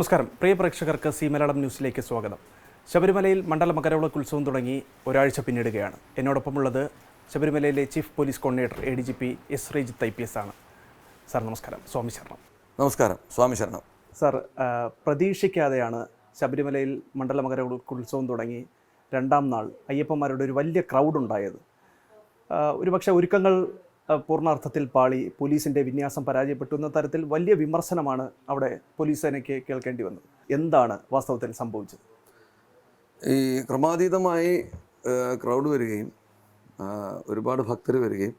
നമസ്കാരം. പ്രിയ പ്രേക്ഷകർക്ക് സി മലയാളം ന്യൂസിലേക്ക് സ്വാഗതം. ശബരിമലയിൽ മണ്ഡല മകരവിളക്ക് ഉത്സവം തുടങ്ങി ഒരാഴ്ച പിന്നിടുകയാണ്. എന്നോടൊപ്പമുള്ളത് ശബരിമലയിലെ chief police coordinator ADGP S. Sreejith IPS ആണ്. സാർ നമസ്കാരം. സ്വാമി ശരണം. നമസ്കാരം. സ്വാമി ശരണം. സാർ, പ്രതീക്ഷിക്കാതെയാണ് ശബരിമലയിൽ മണ്ഡല മകരവിളക്ക് ഉത്സവം തുടങ്ങി രണ്ടാം നാൾ അയ്യപ്പന്മാരുടെ ഒരു വലിയ ക്രൗഡ് ഉണ്ടായത്. ഒരുപക്ഷെ ഒരുക്കങ്ങൾ പൂർണ്ണാർത്ഥത്തിൽ പാളി, പോലീസിൻ്റെ വിന്യാസം പരാജയപ്പെട്ടു എന്ന തരത്തിൽ വലിയ വിമർശനമാണ് അവിടെ പോലീസ് സേനയ്ക്ക് കേൾക്കേണ്ടി വന്നത്. എന്താണ് വാസ്തവത്തിൽ സംഭവിച്ചത്? ഈ ക്രമാതീതമായി ക്രൗഡ് വരികയും ഒരുപാട് ഭക്തർ വരികയും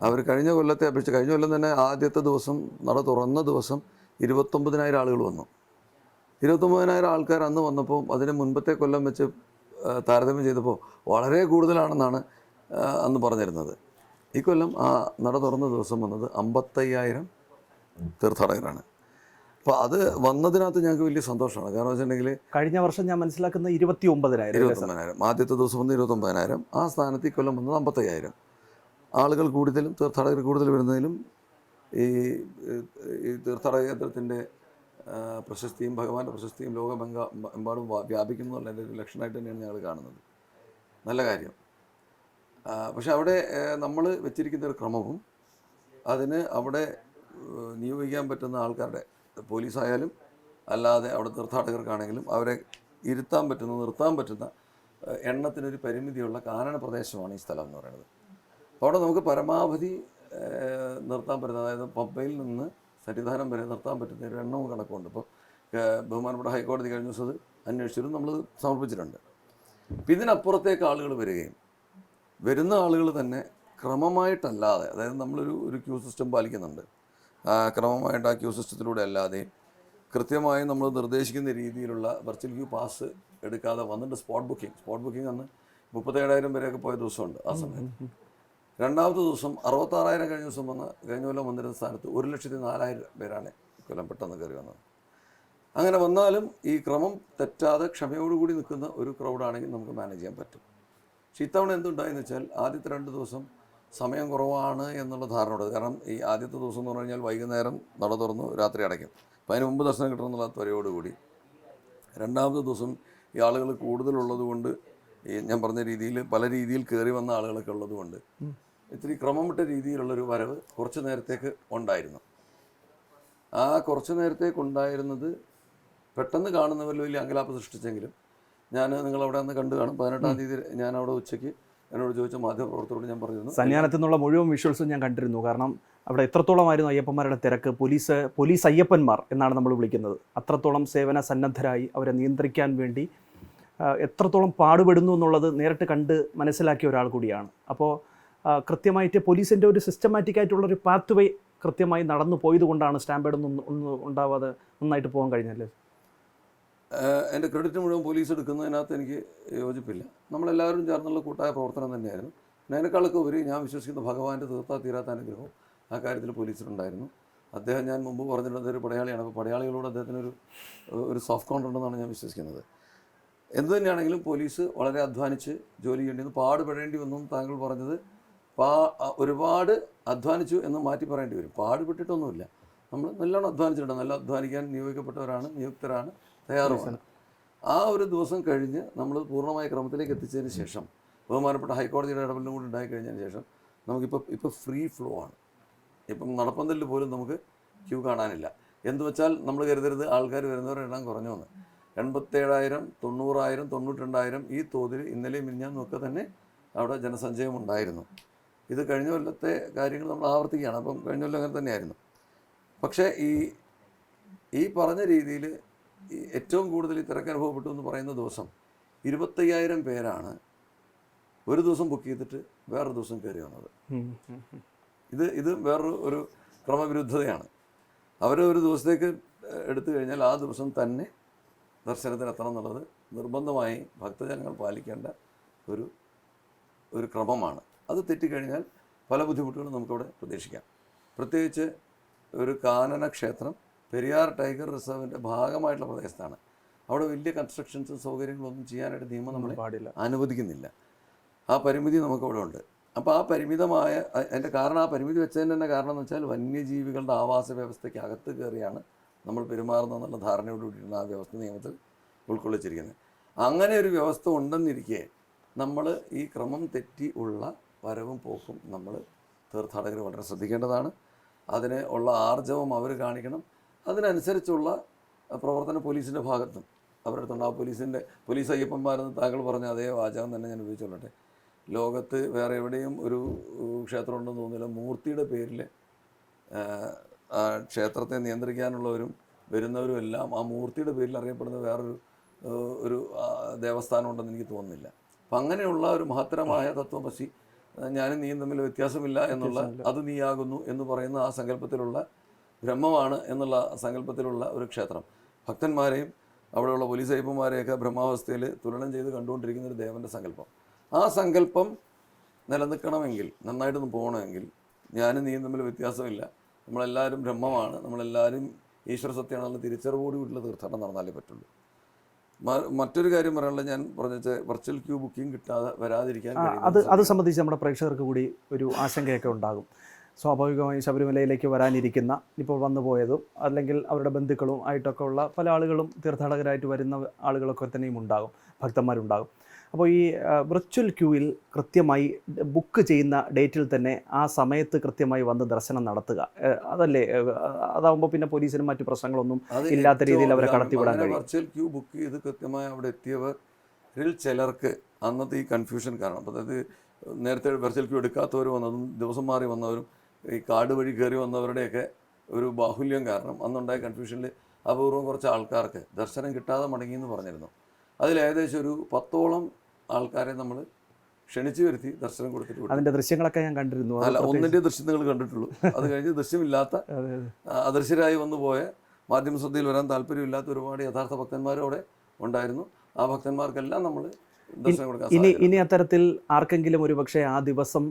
അവർ കഴിഞ്ഞ കൊല്ലത്തെ അപേക്ഷിച്ച് കഴിഞ്ഞ കൊല്ലം തന്നെ ആദ്യത്തെ ദിവസം നട തുറന്ന ദിവസം 29,000 ആളുകൾ വന്നു. 29,000 ആൾക്കാർ അന്ന് വന്നപ്പോൾ അതിന് മുൻപത്തെ കൊല്ലം വെച്ച് താരതമ്യം ചെയ്തപ്പോൾ വളരെ കൂടുതലാണെന്നാണ് അന്ന് പറഞ്ഞിരുന്നത്. ഈ കൊല്ലം ആ നട തുറന്ന ദിവസം വന്നത് 55,000 തീർത്ഥാടകരാണ്. അപ്പോൾ അത് വന്നതിനകത്ത് ഞങ്ങൾക്ക് വലിയ സന്തോഷമാണ്. കാരണം വെച്ചിട്ടുണ്ടെങ്കിൽ കഴിഞ്ഞ വർഷം ഞാൻ മനസ്സിലാക്കുന്ന 29,000 ആദ്യത്തെ ദിവസം വന്ന് 29,000, ആ സ്ഥാനത്ത് ഈ കൊല്ലം വന്നത് 55,000 ആളുകൾ കൂടുതലും തീർത്ഥാടകർ കൂടുതൽ വരുന്നതിലും ഈ തീർത്ഥാടക കേന്ദ്രത്തിൻ്റെ പ്രശസ്തിയും ഭഗവാന്റെ പ്രശസ്തിയും ലോകമെമ്പാടും വ്യാപിക്കുന്നതിൻ്റെ ഒരു ലക്ഷണമായിട്ട് തന്നെയാണ് ഞങ്ങൾ കാണുന്നത്. നല്ല കാര്യം. പക്ഷെ അവിടെ നമ്മൾ വെച്ചിരിക്കുന്ന ഒരു ക്രമവും അതിന് അവിടെ നിയോഗിക്കാൻ പറ്റുന്ന ആൾക്കാരുടെ, പോലീസായാലും അല്ലാതെ അവിടെ തീർത്ഥാടകർക്കാണെങ്കിലും അവരെ ഇരുത്താൻ പറ്റുന്ന നിർത്താൻ പറ്റുന്ന എണ്ണത്തിനൊരു പരിമിതിയുള്ള കാനന പ്രദേശമാണ് ഈ സ്ഥലം എന്ന് പറയുന്നത്. അപ്പോൾ അവിടെ നമുക്ക് പരമാവധി നിർത്താൻ പറ്റുന്ന, അതായത് പമ്പയിൽ നിന്ന് സന്നിധാനം വരെ നിർത്താൻ പറ്റുന്ന ഒരു എണ്ണവും കണക്കുണ്ട്. ഇപ്പോൾ ബഹുമാനപ്പെട്ട ഹൈക്കോടതി കഴിഞ്ഞ ദിവസം അത് അന്വേഷിച്ചിട്ടും നമ്മൾ സമർപ്പിച്ചിട്ടുണ്ട്. അപ്പം ഇതിനപ്പുറത്തേക്ക് ആളുകൾ വരികയും വരുന്ന ആളുകൾ തന്നെ ക്രമമായിട്ടല്ലാതെ, അതായത് നമ്മളൊരു ക്യൂ സിസ്റ്റം പാലിക്കുന്നുണ്ട്. ക്രമമായിട്ട് ആ ക്യൂ സിസ്റ്റത്തിലൂടെ അല്ലാതെ കൃത്യമായി നമ്മൾ നിർദ്ദേശിക്കുന്ന രീതിയിലുള്ള വെർച്വൽ ക്യൂ പാസ് എടുക്കാതെ വന്നിട്ട് സ്പോട്ട് ബുക്കിംഗ് അന്ന് 37,000 വരെയൊക്കെ പോയ ദിവസമുണ്ട്. ആ സമയത്ത് രണ്ടാമത്തെ ദിവസം 66,000 കഴിഞ്ഞ കൊല്ലം വന്നിരുന്ന സ്ഥാനത്ത് 1,04,000 പേരാണ് കൊല്ലം പെട്ടെന്ന് കയറി വന്നത്. അങ്ങനെ വന്നാലും ഈ ക്രമം തെറ്റാതെ ക്ഷമയോടുകൂടി നിൽക്കുന്ന ഒരു ക്രൗഡാണെങ്കിൽ നമുക്ക് മാനേജ് ചെയ്യാൻ പറ്റും. പക്ഷേ ഇത്തവണ എന്തുണ്ടായെന്ന് വെച്ചാൽ ആദ്യത്തെ 2 ദിവസം സമയം കുറവാണ് എന്നുള്ള ധാരണയുണ്ട്. കാരണം ഈ ആദ്യത്തെ ദിവസം എന്ന് പറഞ്ഞു കഴിഞ്ഞാൽ വൈകുന്നേരം നട തുറന്നു രാത്രി അടയ്ക്കും. അപ്പോൾ അതിന് മുമ്പ് ദർശനം കിട്ടണമെന്നുള്ള ത്വരയോടുകൂടി രണ്ടാമത്തെ ദിവസം ഈ ആളുകൾ കൂടുതലുള്ളത് കൊണ്ട്, ഈ ഞാൻ പറഞ്ഞ രീതിയിൽ പല രീതിയിൽ കയറി വന്ന ആളുകളൊക്കെ ഉള്ളത് കൊണ്ട് ഇത്തിരി ക്രമം വിട്ട രീതിയിലുള്ളൊരു വരവ് കുറച്ച് നേരത്തേക്ക് ഉണ്ടായിരുന്നു. ആ കുറച്ച് നേരത്തേക്ക് ഉണ്ടായിരുന്നത് പെട്ടെന്ന് കാണുന്നവരിൽ വലിയ അങ്കലാപ്പ് സൃഷ്ടിച്ചെങ്കിലും നിങ്ങളവിടെ അന്ന് കണ്ടു കാണും. 18-ാം തീയതി ഞാൻ അവിടെ ഉച്ചയ്ക്ക് എന്നോട് ചോദിച്ച മാധ്യമപ്രവർത്തകരോട് ഞാൻ പറഞ്ഞിരുന്നു. സന്നിധാനത്തു നിന്നുള്ള മുഴുവൻ വിഷ്വൽസും ഞാൻ കണ്ടിരുന്നു. കാരണം അവിടെ എത്രത്തോളമായിരുന്നു അയ്യപ്പന്മാരുടെ തിരക്ക്. പോലീസ് അയ്യപ്പന്മാർ എന്നാണ് നമ്മൾ വിളിക്കുന്നത്. അത്രത്തോളം സേവന സന്നദ്ധരായി അവരെ നിയന്ത്രിക്കാൻ വേണ്ടി എത്രത്തോളം പാടുപെടുന്നു എന്നുള്ളത് നേരിട്ട് കണ്ട് മനസ്സിലാക്കിയ ഒരാൾ കൂടിയാണ്. അപ്പോൾ കൃത്യമായിട്ട് പോലീസിൻ്റെ ഒരു സിസ്റ്റമാറ്റിക് ആയിട്ടുള്ളൊരു പാത്ത് വേ കൃത്യമായി നടന്നു പോയത് കൊണ്ടാണ് സ്റ്റാമ്പേഡൊന്നും ഉണ്ടാവാതെ നന്നായിട്ട് പോകാൻ കഴിഞ്ഞല്ലേ? എൻ്റെ ക്രെഡിറ്റ് മുഴുവൻ പോലീസ് എടുക്കുന്നതിനകത്ത് എനിക്ക് യോജിപ്പില്ല. നമ്മളെല്ലാവരും ചേർന്നുള്ള കൂട്ടായ പ്രവർത്തനം തന്നെയായിരുന്നു. അതിനേക്കാളൊക്കെ ഉപരി ഞാൻ വിശ്വസിക്കുന്ന ഭഗവാന്റെ തീർത്താത്ത അനുഗ്രഹവും ആ കാര്യത്തിൽ പോലീസിലുണ്ടായിരുന്നു. അദ്ദേഹം, ഞാൻ മുമ്പ് പറഞ്ഞിട്ടുള്ളത്, ഒരു പടയാളിയാണ്. അപ്പോൾ പടയാളികളോട് അദ്ദേഹത്തിനൊരു സോഫ്റ്റ് കോൺട്രാക്ട് ഉണ്ടെന്നാണ് ഞാൻ വിശ്വസിക്കുന്നത്. എന്തു തന്നെയാണെങ്കിലും പോലീസ് വളരെ അധ്വാനിച്ച് ജോലി ചെയ്യേണ്ടി പാടുപെടേണ്ടി വന്നു. താങ്കൾ പറഞ്ഞത് ഒരുപാട് അധ്വാനിച്ചു എന്ന് മാറ്റി പറയേണ്ടി വരും. പാടുപെട്ടിട്ടൊന്നുമില്ല. നമ്മൾ നല്ലോണം അധ്വാനിച്ചിട്ടുണ്ട്. നല്ല അധ്വാനിക്കാൻ നിയോഗിക്കപ്പെട്ടവരാണ്, നിയുക്തരാണ്, തയ്യാറുമാണ്. ആ ഒരു ദിവസം കഴിഞ്ഞ് നമ്മൾ പൂർണ്ണമായ ക്രമത്തിലേക്ക് എത്തിച്ചതിന് ശേഷം, ബഹുമാനപ്പെട്ട ഹൈക്കോടതിയുടെ ഇടപെടലും കൂടി ഉണ്ടായിക്കഴിഞ്ഞതിന് ശേഷം നമുക്കിപ്പോൾ ഫ്രീ ഫ്ലോ ആണ്. ഇപ്പം നടപ്പന്തലിൽ പോലും നമുക്ക് ക്യൂ കാണാനില്ല. എന്തു വെച്ചാൽ നമ്മൾ കരുതരുത് ആൾക്കാർ വരുന്നവരുടെ എണ്ണം കുറഞ്ഞു വന്ന് 87,000, 90,000, 92,000 ഈ തോതിൽ ഇന്നലെയും മിനിഞ്ഞാന്നുമൊക്കെ തന്നെ അവിടെ ജനസഞ്ചയം ഉണ്ടായിരുന്നു. ഇത് കഴിഞ്ഞ കൊല്ലത്തെ കാര്യങ്ങൾ നമ്മൾ ആവർത്തിക്കുകയാണ്. അപ്പം കഴിഞ്ഞ കൊല്ലം അങ്ങനെ തന്നെയായിരുന്നു. പക്ഷേ ഈ പറഞ്ഞ രീതിയിൽ ഏറ്റവും കൂടുതൽ തിരക്ക് അനുഭവപ്പെട്ടു എന്ന് പറയുന്ന ദിവസം 25,000 പേരാണ് ഒരു ദിവസം ബുക്ക് ചെയ്തിട്ട് വേറൊരു ദിവസം കയറി വന്നത്. ഇത് വേറൊരു ക്രമവിരുദ്ധതയാണ്. അവർ ഒരു ദിവസത്തേക്ക് എടുത്തു കഴിഞ്ഞാൽ ആ ദിവസം തന്നെ ദർശനത്തിന് എത്തണം എന്നുള്ളത് നിർബന്ധമായി ഭക്തജനങ്ങൾ പാലിക്കേണ്ട ഒരു ക്രമമാണ്. അത് തെറ്റിക്കഴിഞ്ഞാൽ പല ബുദ്ധിമുട്ടുകളും നമുക്കവിടെ പ്രതീക്ഷിക്കാം. പ്രത്യേകിച്ച് ഒരു കാനന ക്ഷേത്രം പെരിയാർ ടൈഗർ റിസർവിൻ്റെ ഭാഗമായിട്ടുള്ള പ്രദേശത്താണ്. അവിടെ വലിയ കൺസ്ട്രക്ഷൻസും സൗകര്യങ്ങളൊന്നും ചെയ്യാനായിട്ട് നിയമം നമ്മളെ അനുവദിക്കുന്നില്ല. ആ പരിമിതി നമുക്കവിടെ ഉണ്ട്. അപ്പോൾ ആ പരിമിതമായ അതിൻ്റെ കാരണം, ആ പരിമിതി വെച്ചതിന് തന്നെ കാരണം എന്ന് വെച്ചാൽ വന്യജീവികളുടെ ആവാസ വ്യവസ്ഥയ്ക്ക് അകത്ത് കയറിയാണ് നമ്മൾ പെരുമാറുന്നത് എന്നുള്ള ധാരണയോടുകൂടിയാണ് ആ വ്യവസ്ഥ നിയമത്തിൽ ഉൾക്കൊള്ളിച്ചിരിക്കുന്നത്. അങ്ങനെ ഒരു വ്യവസ്ഥ ഉണ്ടെന്നിരിക്കെ നമ്മൾ ഈ ക്രമം തെറ്റി ഉള്ള വരവും പോക്കും നമ്മൾ തീർത്ഥാടകർ വളരെ ശ്രദ്ധിക്കേണ്ടതാണ്. അതിന് ഉള്ള ആർജവം അവർ കാണിക്കണം. അതിനനുസരിച്ചുള്ള പ്രവർത്തനം പോലീസിൻ്റെ ഭാഗത്തും അവരുടെ അടുത്തുണ്ട്. പോലീസ് അയ്യപ്പന്മാരെന്ന് താങ്കൾ പറഞ്ഞ അതേ വാചകം തന്നെ ഞാൻ ഉപയോഗിച്ചോളട്ടെ. ലോകത്ത് വേറെ എവിടെയും ഒരു ക്ഷേത്രം ഉണ്ടെന്ന് തോന്നുന്നില്ല മൂർത്തിയുടെ പേരിൽ ആ ക്ഷേത്രത്തെ നിയന്ത്രിക്കാനുള്ളവരും വരുന്നവരും എല്ലാം ആ മൂർത്തിയുടെ പേരിൽ അറിയപ്പെടുന്ന ഒരു ദേവസ്ഥാനം ഉണ്ടെന്ന് എനിക്ക് തോന്നുന്നില്ല. അപ്പം അങ്ങനെയുള്ള ഒരു മഹത്തരമായ തത്വമസി ഞാനും നീയും തമ്മിൽ വ്യത്യാസമില്ല എന്നുള്ള അത് നീയാകുന്നു എന്ന് പറയുന്ന ആ സങ്കല്പത്തിലുള്ള ബ്രഹ്മമാണ് എന്നുള്ള സങ്കല്പത്തിലുള്ള ഒരു ക്ഷേത്രം ഭക്തന്മാരെയും അവിടെയുള്ള പോലീസ് അയ്യപ്പന്മാരെയൊക്കെ ബ്രഹ്മാവസ്ഥയിൽ തുലനം ചെയ്ത് കണ്ടുകൊണ്ടിരിക്കുന്ന ഒരു ദേവൻ്റെ സങ്കല്പം. ആ സങ്കല്പം നിലനിൽക്കണമെങ്കിൽ, നന്നായിട്ടൊന്ന് പോകണമെങ്കിൽ ഞാനും നീയും തമ്മിൽ വ്യത്യാസമില്ല, നമ്മളെല്ലാവരും ബ്രഹ്മമാണ്, നമ്മളെല്ലാവരും ഈശ്വര സത്യമാണെന്നുള്ള തിരിച്ചറിവോടുകൂടിയുള്ള തീർത്ഥാടനം നടന്നാലേ പറ്റുള്ളൂ. മറ്റൊരു കാര്യം പറയാനുള്ളത്, ഞാൻ പറഞ്ഞ വെർച്വൽ ക്യൂ ബുക്കിംഗ് കിട്ടാതെ വരാതിരിക്കാൻ അത് സംബന്ധിച്ച് നമ്മുടെ പ്രേക്ഷകർക്ക് കൂടി ഒരു ആശങ്കയൊക്കെ ഉണ്ടാകും. സ്വാഭാവികമായും ശബരിമലയിലേക്ക് വരാനിരിക്കുന്ന, ഇപ്പോൾ വന്നു പോയതും അല്ലെങ്കിൽ അവരുടെ ബന്ധുക്കളും ആയിട്ടൊക്കെ ഉള്ള പല ആളുകളും തീർത്ഥാടകരായിട്ട് വരുന്ന ആളുകളൊക്കെ തന്നെയും ഉണ്ടാകും, ഭക്തന്മാരുണ്ടാകും. അപ്പോൾ ഈ വിർച്വൽ ക്യൂവിൽ കൃത്യമായി ബുക്ക് ചെയ്യുന്ന ഡേറ്റിൽ തന്നെ ആ സമയത്ത് കൃത്യമായി വന്ന് ദർശനം നടത്തുക, അതല്ലേ? അതാകുമ്പോൾ പിന്നെ പോലീസിനും മറ്റു പ്രശ്നങ്ങളൊന്നും ഇല്ലാത്ത രീതിയിൽ അവരെ കടത്തിവിടാൻ കഴിയും. വെർച്വൽ ക്യൂ ബുക്ക് ചെയ്ത് കൃത്യമായി അവിടെ എത്തിയവരിൽ ചിലർക്ക് അന്നത്തെ ഈ കൺഫ്യൂഷൻ കാരണം, അതായത് നേരത്തെ വെർച്വൽ ക്യൂ എടുക്കാത്തവർ വന്നതും ദിവസം മാറി വന്നവരും ഈ കാർഡ് വഴി കയറി വന്നവരുടെയൊക്കെ ഒരു ബാഹുല്യം കാരണം അന്നുണ്ടായ കൺഫ്യൂഷനിൽ അപൂർവം കുറച്ച് ആൾക്കാർക്ക് ദർശനം കിട്ടാതെ മടങ്ങിയെന്ന് പറഞ്ഞിരുന്നു. അതിൽ ഏകദേശം ഒരു 10ഓളം ആൾക്കാരെ നമ്മൾ ക്ഷണിച്ചു വരുത്തി ദർശനം കൊടുത്തിട്ട് അതിൻ്റെ ദൃശ്യങ്ങളൊക്കെ ഞാൻ കണ്ടിരുന്നു. അല്ല, ഒന്നിൻ്റെ ദൃശ്യം നിങ്ങൾ കണ്ടിട്ടുള്ളൂ. അത് കഴിഞ്ഞ് ദൃശ്യമില്ലാത്ത അദൃശ്യരായി വന്നു പോയ മാധ്യമ ശ്രദ്ധയിൽ വരാൻ താല്പര്യമില്ലാത്ത ഒരുപാട് യഥാർത്ഥ ഭക്തന്മാരും അവിടെ ഉണ്ടായിരുന്നു. ആ ഭക്തന്മാർക്കെല്ലാം നമ്മൾ ദർശനം കൊടുക്കാൻ ഇനി അത്തരത്തിൽ ആർക്കെങ്കിലും ഒരു പക്ഷേ ആ ദിവസം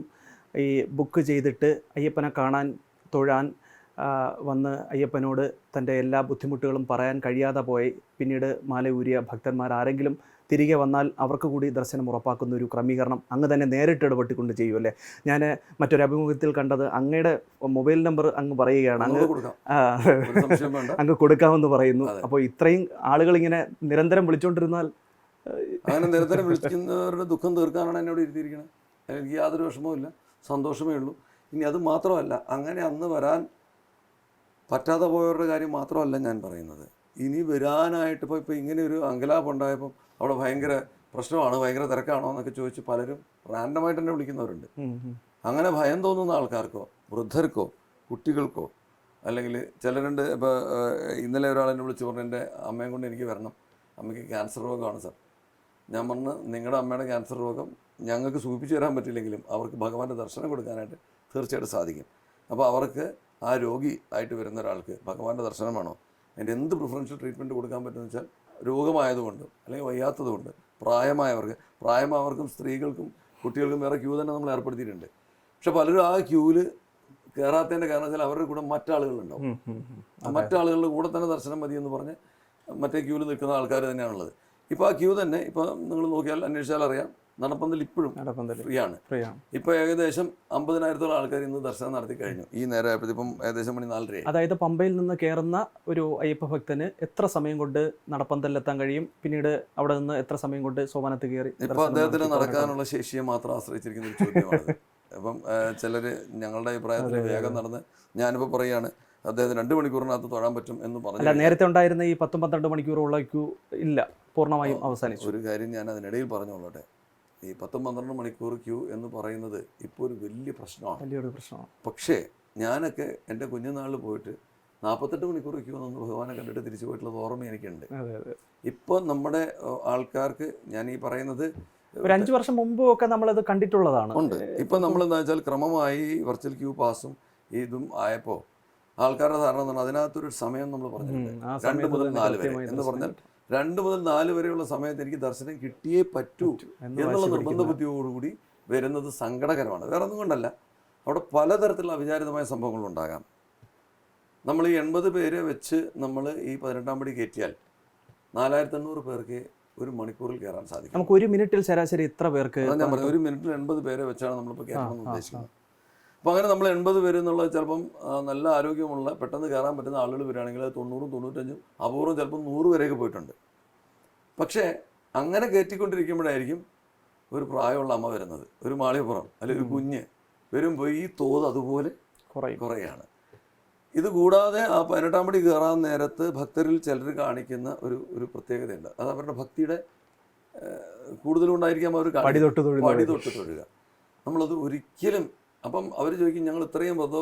ഈ ബുക്ക് ചെയ്തിട്ട് അയ്യപ്പനെ കാണാൻ തൊഴാൻ വന്ന് അയ്യപ്പനോട് തൻ്റെ എല്ലാ ബുദ്ധിമുട്ടുകളും പറയാൻ കഴിയാതെ പോയി പിന്നീട് മാല ഊരിയ ഭക്തന്മാർ ആരെങ്കിലും തിരികെ വന്നാൽ അവർക്ക് കൂടി ദർശനം ഉറപ്പാക്കുന്ന ഒരു ക്രമീകരണം അങ്ങ് തന്നെ നേരിട്ട് ഇടപെട്ടിക്കൊണ്ട് ചെയ്യുമല്ലേ? ഞാൻ മറ്റൊരു അഭിമുഖത്തിൽ കണ്ടത് അങ്ങയുടെ മൊബൈൽ നമ്പർ അങ്ങ് പറയുകയാണ്, അങ്ങ് കൊടുക്കാമെന്ന് പറയുന്നു. അപ്പോൾ ഇത്രയും ആളുകൾ ഇങ്ങനെ നിരന്തരം വിളിച്ചുകൊണ്ടിരുന്നാൽ, അങ്ങനെ നിരന്തരം വിളിക്കുന്നവരുടെ ദുഃഖം തീർക്കാനാണ് എന്നോട് ഇരുത്തിയിരിക്കുന്നത്. എനിക്ക് യാതൊരു വിഷമവും ഇല്ല, സന്തോഷമേ ഉള്ളൂ. ഇനി അത് മാത്രമല്ല, അങ്ങനെ അന്ന് വരാൻ പറ്റാതെ പോയവരുടെ കാര്യം മാത്രമല്ല ഞാൻ പറയുന്നത്. ഇനി വരാനായിട്ട് ഇപ്പോൾ ഇങ്ങനെ ഒരു അങ്കലാപ്പ് ഉണ്ടായപ്പോൾ അവിടെ ഭയങ്കര പ്രശ്നമാണ്, ഭയങ്കര തിരക്കാണോ എന്നൊക്കെ ചോദിച്ച് പലരും റാൻഡമായിട്ട് തന്നെ വിളിക്കുന്നവരുണ്ട്. അങ്ങനെ ഭയം തോന്നുന്ന ആൾക്കാർക്കോ വൃദ്ധർക്കോ കുട്ടികൾക്കോ അല്ലെങ്കിൽ ചിലരുണ്ട്. ഇപ്പോൾ ഇന്നലെ ഒരാളെന്നെ വിളിച്ച് പറഞ്ഞു, എൻ്റെ അമ്മയും കൊണ്ട് എനിക്ക് വരണം, അമ്മയ്ക്ക് ക്യാൻസർ രോഗമാണ് സാർ. ഞാൻ പറഞ്ഞു, നിങ്ങളുടെ അമ്മയുടെ ക്യാൻസർ രോഗം ഞങ്ങൾക്ക് സൂചിപ്പിച്ച് തരാൻ പറ്റില്ലെങ്കിലും അവർക്ക് ഭഗവാന്റെ ദർശനം കൊടുക്കാനായിട്ട് തീർച്ചയായിട്ടും സാധിക്കും. അപ്പോൾ അവർക്ക് ആ രോഗി ആയിട്ട് വരുന്ന ഒരാൾക്ക് ഭഗവാന്റെ ദർശനമാണോ, അതിൻ്റെ എന്ത് പ്രിഫറൻഷ്യൽ ട്രീറ്റ്മെൻറ്റ് കൊടുക്കാൻ പറ്റുമെന്ന് വെച്ചാൽ രോഗമായതുകൊണ്ട് അല്ലെങ്കിൽ വയ്യാത്തതുകൊണ്ട് പ്രായമായവർക്കും സ്ത്രീകൾക്കും കുട്ടികൾക്കും വേറെ ക്യൂ തന്നെ നമ്മൾ ഏർപ്പെടുത്തിയിട്ടുണ്ട്. പക്ഷെ പലരും ആ ക്യൂവിൽ കയറാത്തതിൻ്റെ കാരണം വെച്ചാൽ അവരുടെ കൂടെ മറ്റാളുകളുണ്ടാവും. മറ്റാളുകളുടെ കൂടെ തന്നെ ദർശനം മതി എന്ന് പറഞ്ഞ് മറ്റേ ക്യൂവിൽ നിൽക്കുന്ന ആൾക്കാർ തന്നെയാണുള്ളത്. ഇപ്പോൾ ആ ക്യൂ തന്നെ ഇപ്പോൾ നിങ്ങൾ നോക്കിയാൽ അന്വേഷിച്ചാൽ അറിയാം, നടപ്പന്തൽ ഇപ്പോഴും ഫ്രീ ആണ്. ഇപ്പോൾ ഏകദേശം 50,000-ഓളം ആൾക്കാർ ഇന്ന് ദർശനം നടത്തി കഴിഞ്ഞു. ഈ നേരം ഇപ്പം ഏകദേശം മണി 4:30. അതായത് പമ്പയിൽ നിന്ന് കയറുന്ന ഒരു അയ്യപ്പ ഭക്തന് എത്ര സമയം കൊണ്ട് നടപ്പന്തലിലെത്താൻ കഴിയും? പിന്നീട് അവിടെ നിന്ന് എത്ര സമയം കൊണ്ട് സോപാനത്ത് കയറി? ഇപ്പോൾ അദ്ദേഹത്തിന് നടക്കാനുള്ള ശേഷിയെ മാത്രം ആശ്രയിച്ചിരിക്കുന്ന ഒരു ചോദ്യമാണ്. അപ്പം ചിലർ ഞങ്ങളുടെ അഭിപ്രായത്തിൽ വേഗം നടന്ന്, ഞാനിപ്പോൾ പറയുകയാണ് അദ്ദേഹത്തിന് 2 മണിക്കൂറിനകത്ത് തൊഴാൻ പറ്റും എന്ന് പറഞ്ഞു. നേരത്തെ ഉണ്ടായിരുന്ന ഈ 10-12 മണിക്കൂറുള്ള ക്യൂ ഇല്ല, പൂർണ്ണമായും അവസാനിച്ചു. ഒരു കാര്യം ഞാൻ അതിനിടയിൽ പറഞ്ഞോളട്ടെ, ഈ 10-12 മണിക്കൂർ ക്യൂ എന്ന് പറയുന്നത് ഇപ്പോൾ ഒരു വലിയൊരു പ്രശ്നമാണ്. പക്ഷേ ഞാനൊക്കെ എൻ്റെ കുഞ്ഞുനാളിൽ പോയിട്ട് 48 മണിക്കൂർ ക്യൂ നിന്ന് ഭഗവാനെ കണ്ടിട്ട് തിരിച്ചു പോയിട്ടുള്ളത് ഓർമ്മ എനിക്കുണ്ട്. ഇപ്പോൾ നമ്മുടെ ആൾക്കാർക്ക് ഞാൻ ഈ പറയുന്നത് ഒരു 5 വർഷം മുമ്പും ഒക്കെ നമ്മളത് കണ്ടിട്ടുള്ളതാണ്. ഉണ്ട്. ഇപ്പം നമ്മളെന്താ വെച്ചാൽ ക്രമമായി വെർച്വൽ ക്യൂ പാസും ഇതും ആയപ്പോൾ ആൾക്കാരുടെ ധാരണ എന്ന് പറഞ്ഞാൽ അതിനകത്തൊരു സമയം നമ്മൾ പറഞ്ഞിട്ടുണ്ട്, 2 മുതൽ 4 വരെ എന്ന് പറഞ്ഞാൽ 2 മുതൽ 4 വരെയുള്ള സമയത്ത് എനിക്ക് ദർശനം കിട്ടിയേ പറ്റൂ എന്നുള്ള നിർബന്ധ ബുദ്ധിയോടുകൂടി വരുന്നത് സങ്കടകരമാണ്. വേറെ ഒന്നും കൊണ്ടല്ല, അവിടെ പലതരത്തിലുള്ള അവിചാരിതമായ സംഭവങ്ങളുണ്ടാകാം. നമ്മൾ ഈ 80 പേരെ വെച്ച് നമ്മൾ ഈ 18-ാം പടി കയറ്റിയാൽ 4,800 പേർക്ക് ഒരു മണിക്കൂറിൽ കയറാൻ സാധിക്കും. നമുക്ക് 1 മിനിറ്റിൽ ശരാശരി ഇത്ര പേർക്ക്, ഞാൻ പറഞ്ഞു, 1 മിനിറ്റിൽ 80 പേരെ വെച്ചാണ് നമ്മളിപ്പോൾ കയറണമെന്ന് ഉദ്ദേശിക്കുന്നത്. അപ്പോൾ അങ്ങനെ നമ്മൾ 80 പേര് എന്നുള്ളത് ചിലപ്പം നല്ല ആരോഗ്യമുള്ള പെട്ടെന്ന് കയറാൻ പറ്റുന്ന ആളുകൾ വരികയാണെങ്കിൽ അത് 90, 95 അപൂർവം ചിലപ്പം 100 വരെയൊക്കെ പോയിട്ടുണ്ട്. പക്ഷേ അങ്ങനെ കയറ്റിക്കൊണ്ടിരിക്കുമ്പോഴായിരിക്കും ഒരു പ്രായമുള്ള അമ്മ വരുന്നത്, ഒരു മാളികപ്പുറം അല്ലെങ്കിൽ ഒരു കുഞ്ഞ് വരുമ്പോൾ ഈ തോത് അതുപോലെ കുറയാണ്. ഇത് കൂടാതെ ആ 18-ാം പടി കയറാൻ നേരത്ത് ഭക്തരിൽ ചിലർ കാണിക്കുന്ന ഒരു പ്രത്യേകതയുണ്ട്. അത് അവരുടെ ഭക്തിയുടെ കൂടുതലുണ്ടായിരിക്കാം. അവർ പടി തൊട്ട് തൊഴുക. നമ്മളത് ഒരിക്കലും, അപ്പം അവർ ചോദിക്കും, ഞങ്ങൾ ഇത്രയും വ്രത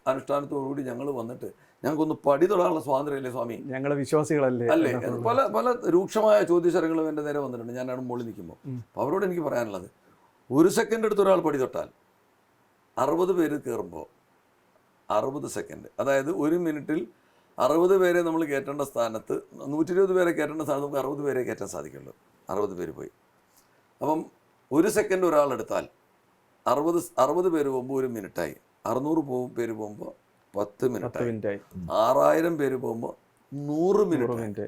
അനുഷ്ഠാനത്തോടുകൂടി ഞങ്ങൾ വന്നിട്ട് ഞങ്ങൾക്കൊന്ന് പടി തൊടാനുള്ള സ്വാതന്ത്ര്യമില്ലേ സ്വാമി, ഞങ്ങൾ വിശ്വാസികളല്ലേ അല്ലേ? പല പല രൂക്ഷമായ ചോദ്യശരങ്ങളും എൻ്റെ നേരെ വന്നിട്ടുണ്ട്. ഞാനാണ് മുകളിൽ നിൽക്കുമ്പോൾ. അപ്പോൾ അവരോട് എനിക്ക് പറയാനുള്ളത്, 1 സെക്കൻഡ് എടുത്ത് ഒരാൾ പടി തൊട്ടാൽ 60 പേര് കയറുമ്പോൾ 60 സെക്കൻഡ്, അതായത് 1 മിനിറ്റിൽ 60 പേരെ നമ്മൾ കയറ്റേണ്ട സ്ഥാനത്ത് 120 പേരെ കയറ്റേണ്ട സ്ഥാനത്ത് നമുക്ക് 60 പേരെ കയറ്റാൻ സാധിക്കുള്ളൂ. 60 പേര് പോയി. അപ്പം 1 സെക്കൻഡ് ഒരാളെടുത്താൽ 60 പേര് പോകുമ്പോൾ 1 മിനിറ്റായി. 600 പേര് പോകുമ്പോൾ 10 മിനിറ്റായി. 6000 പേര് പോകുമ്പോൾ 100 മിനിറ്റ്.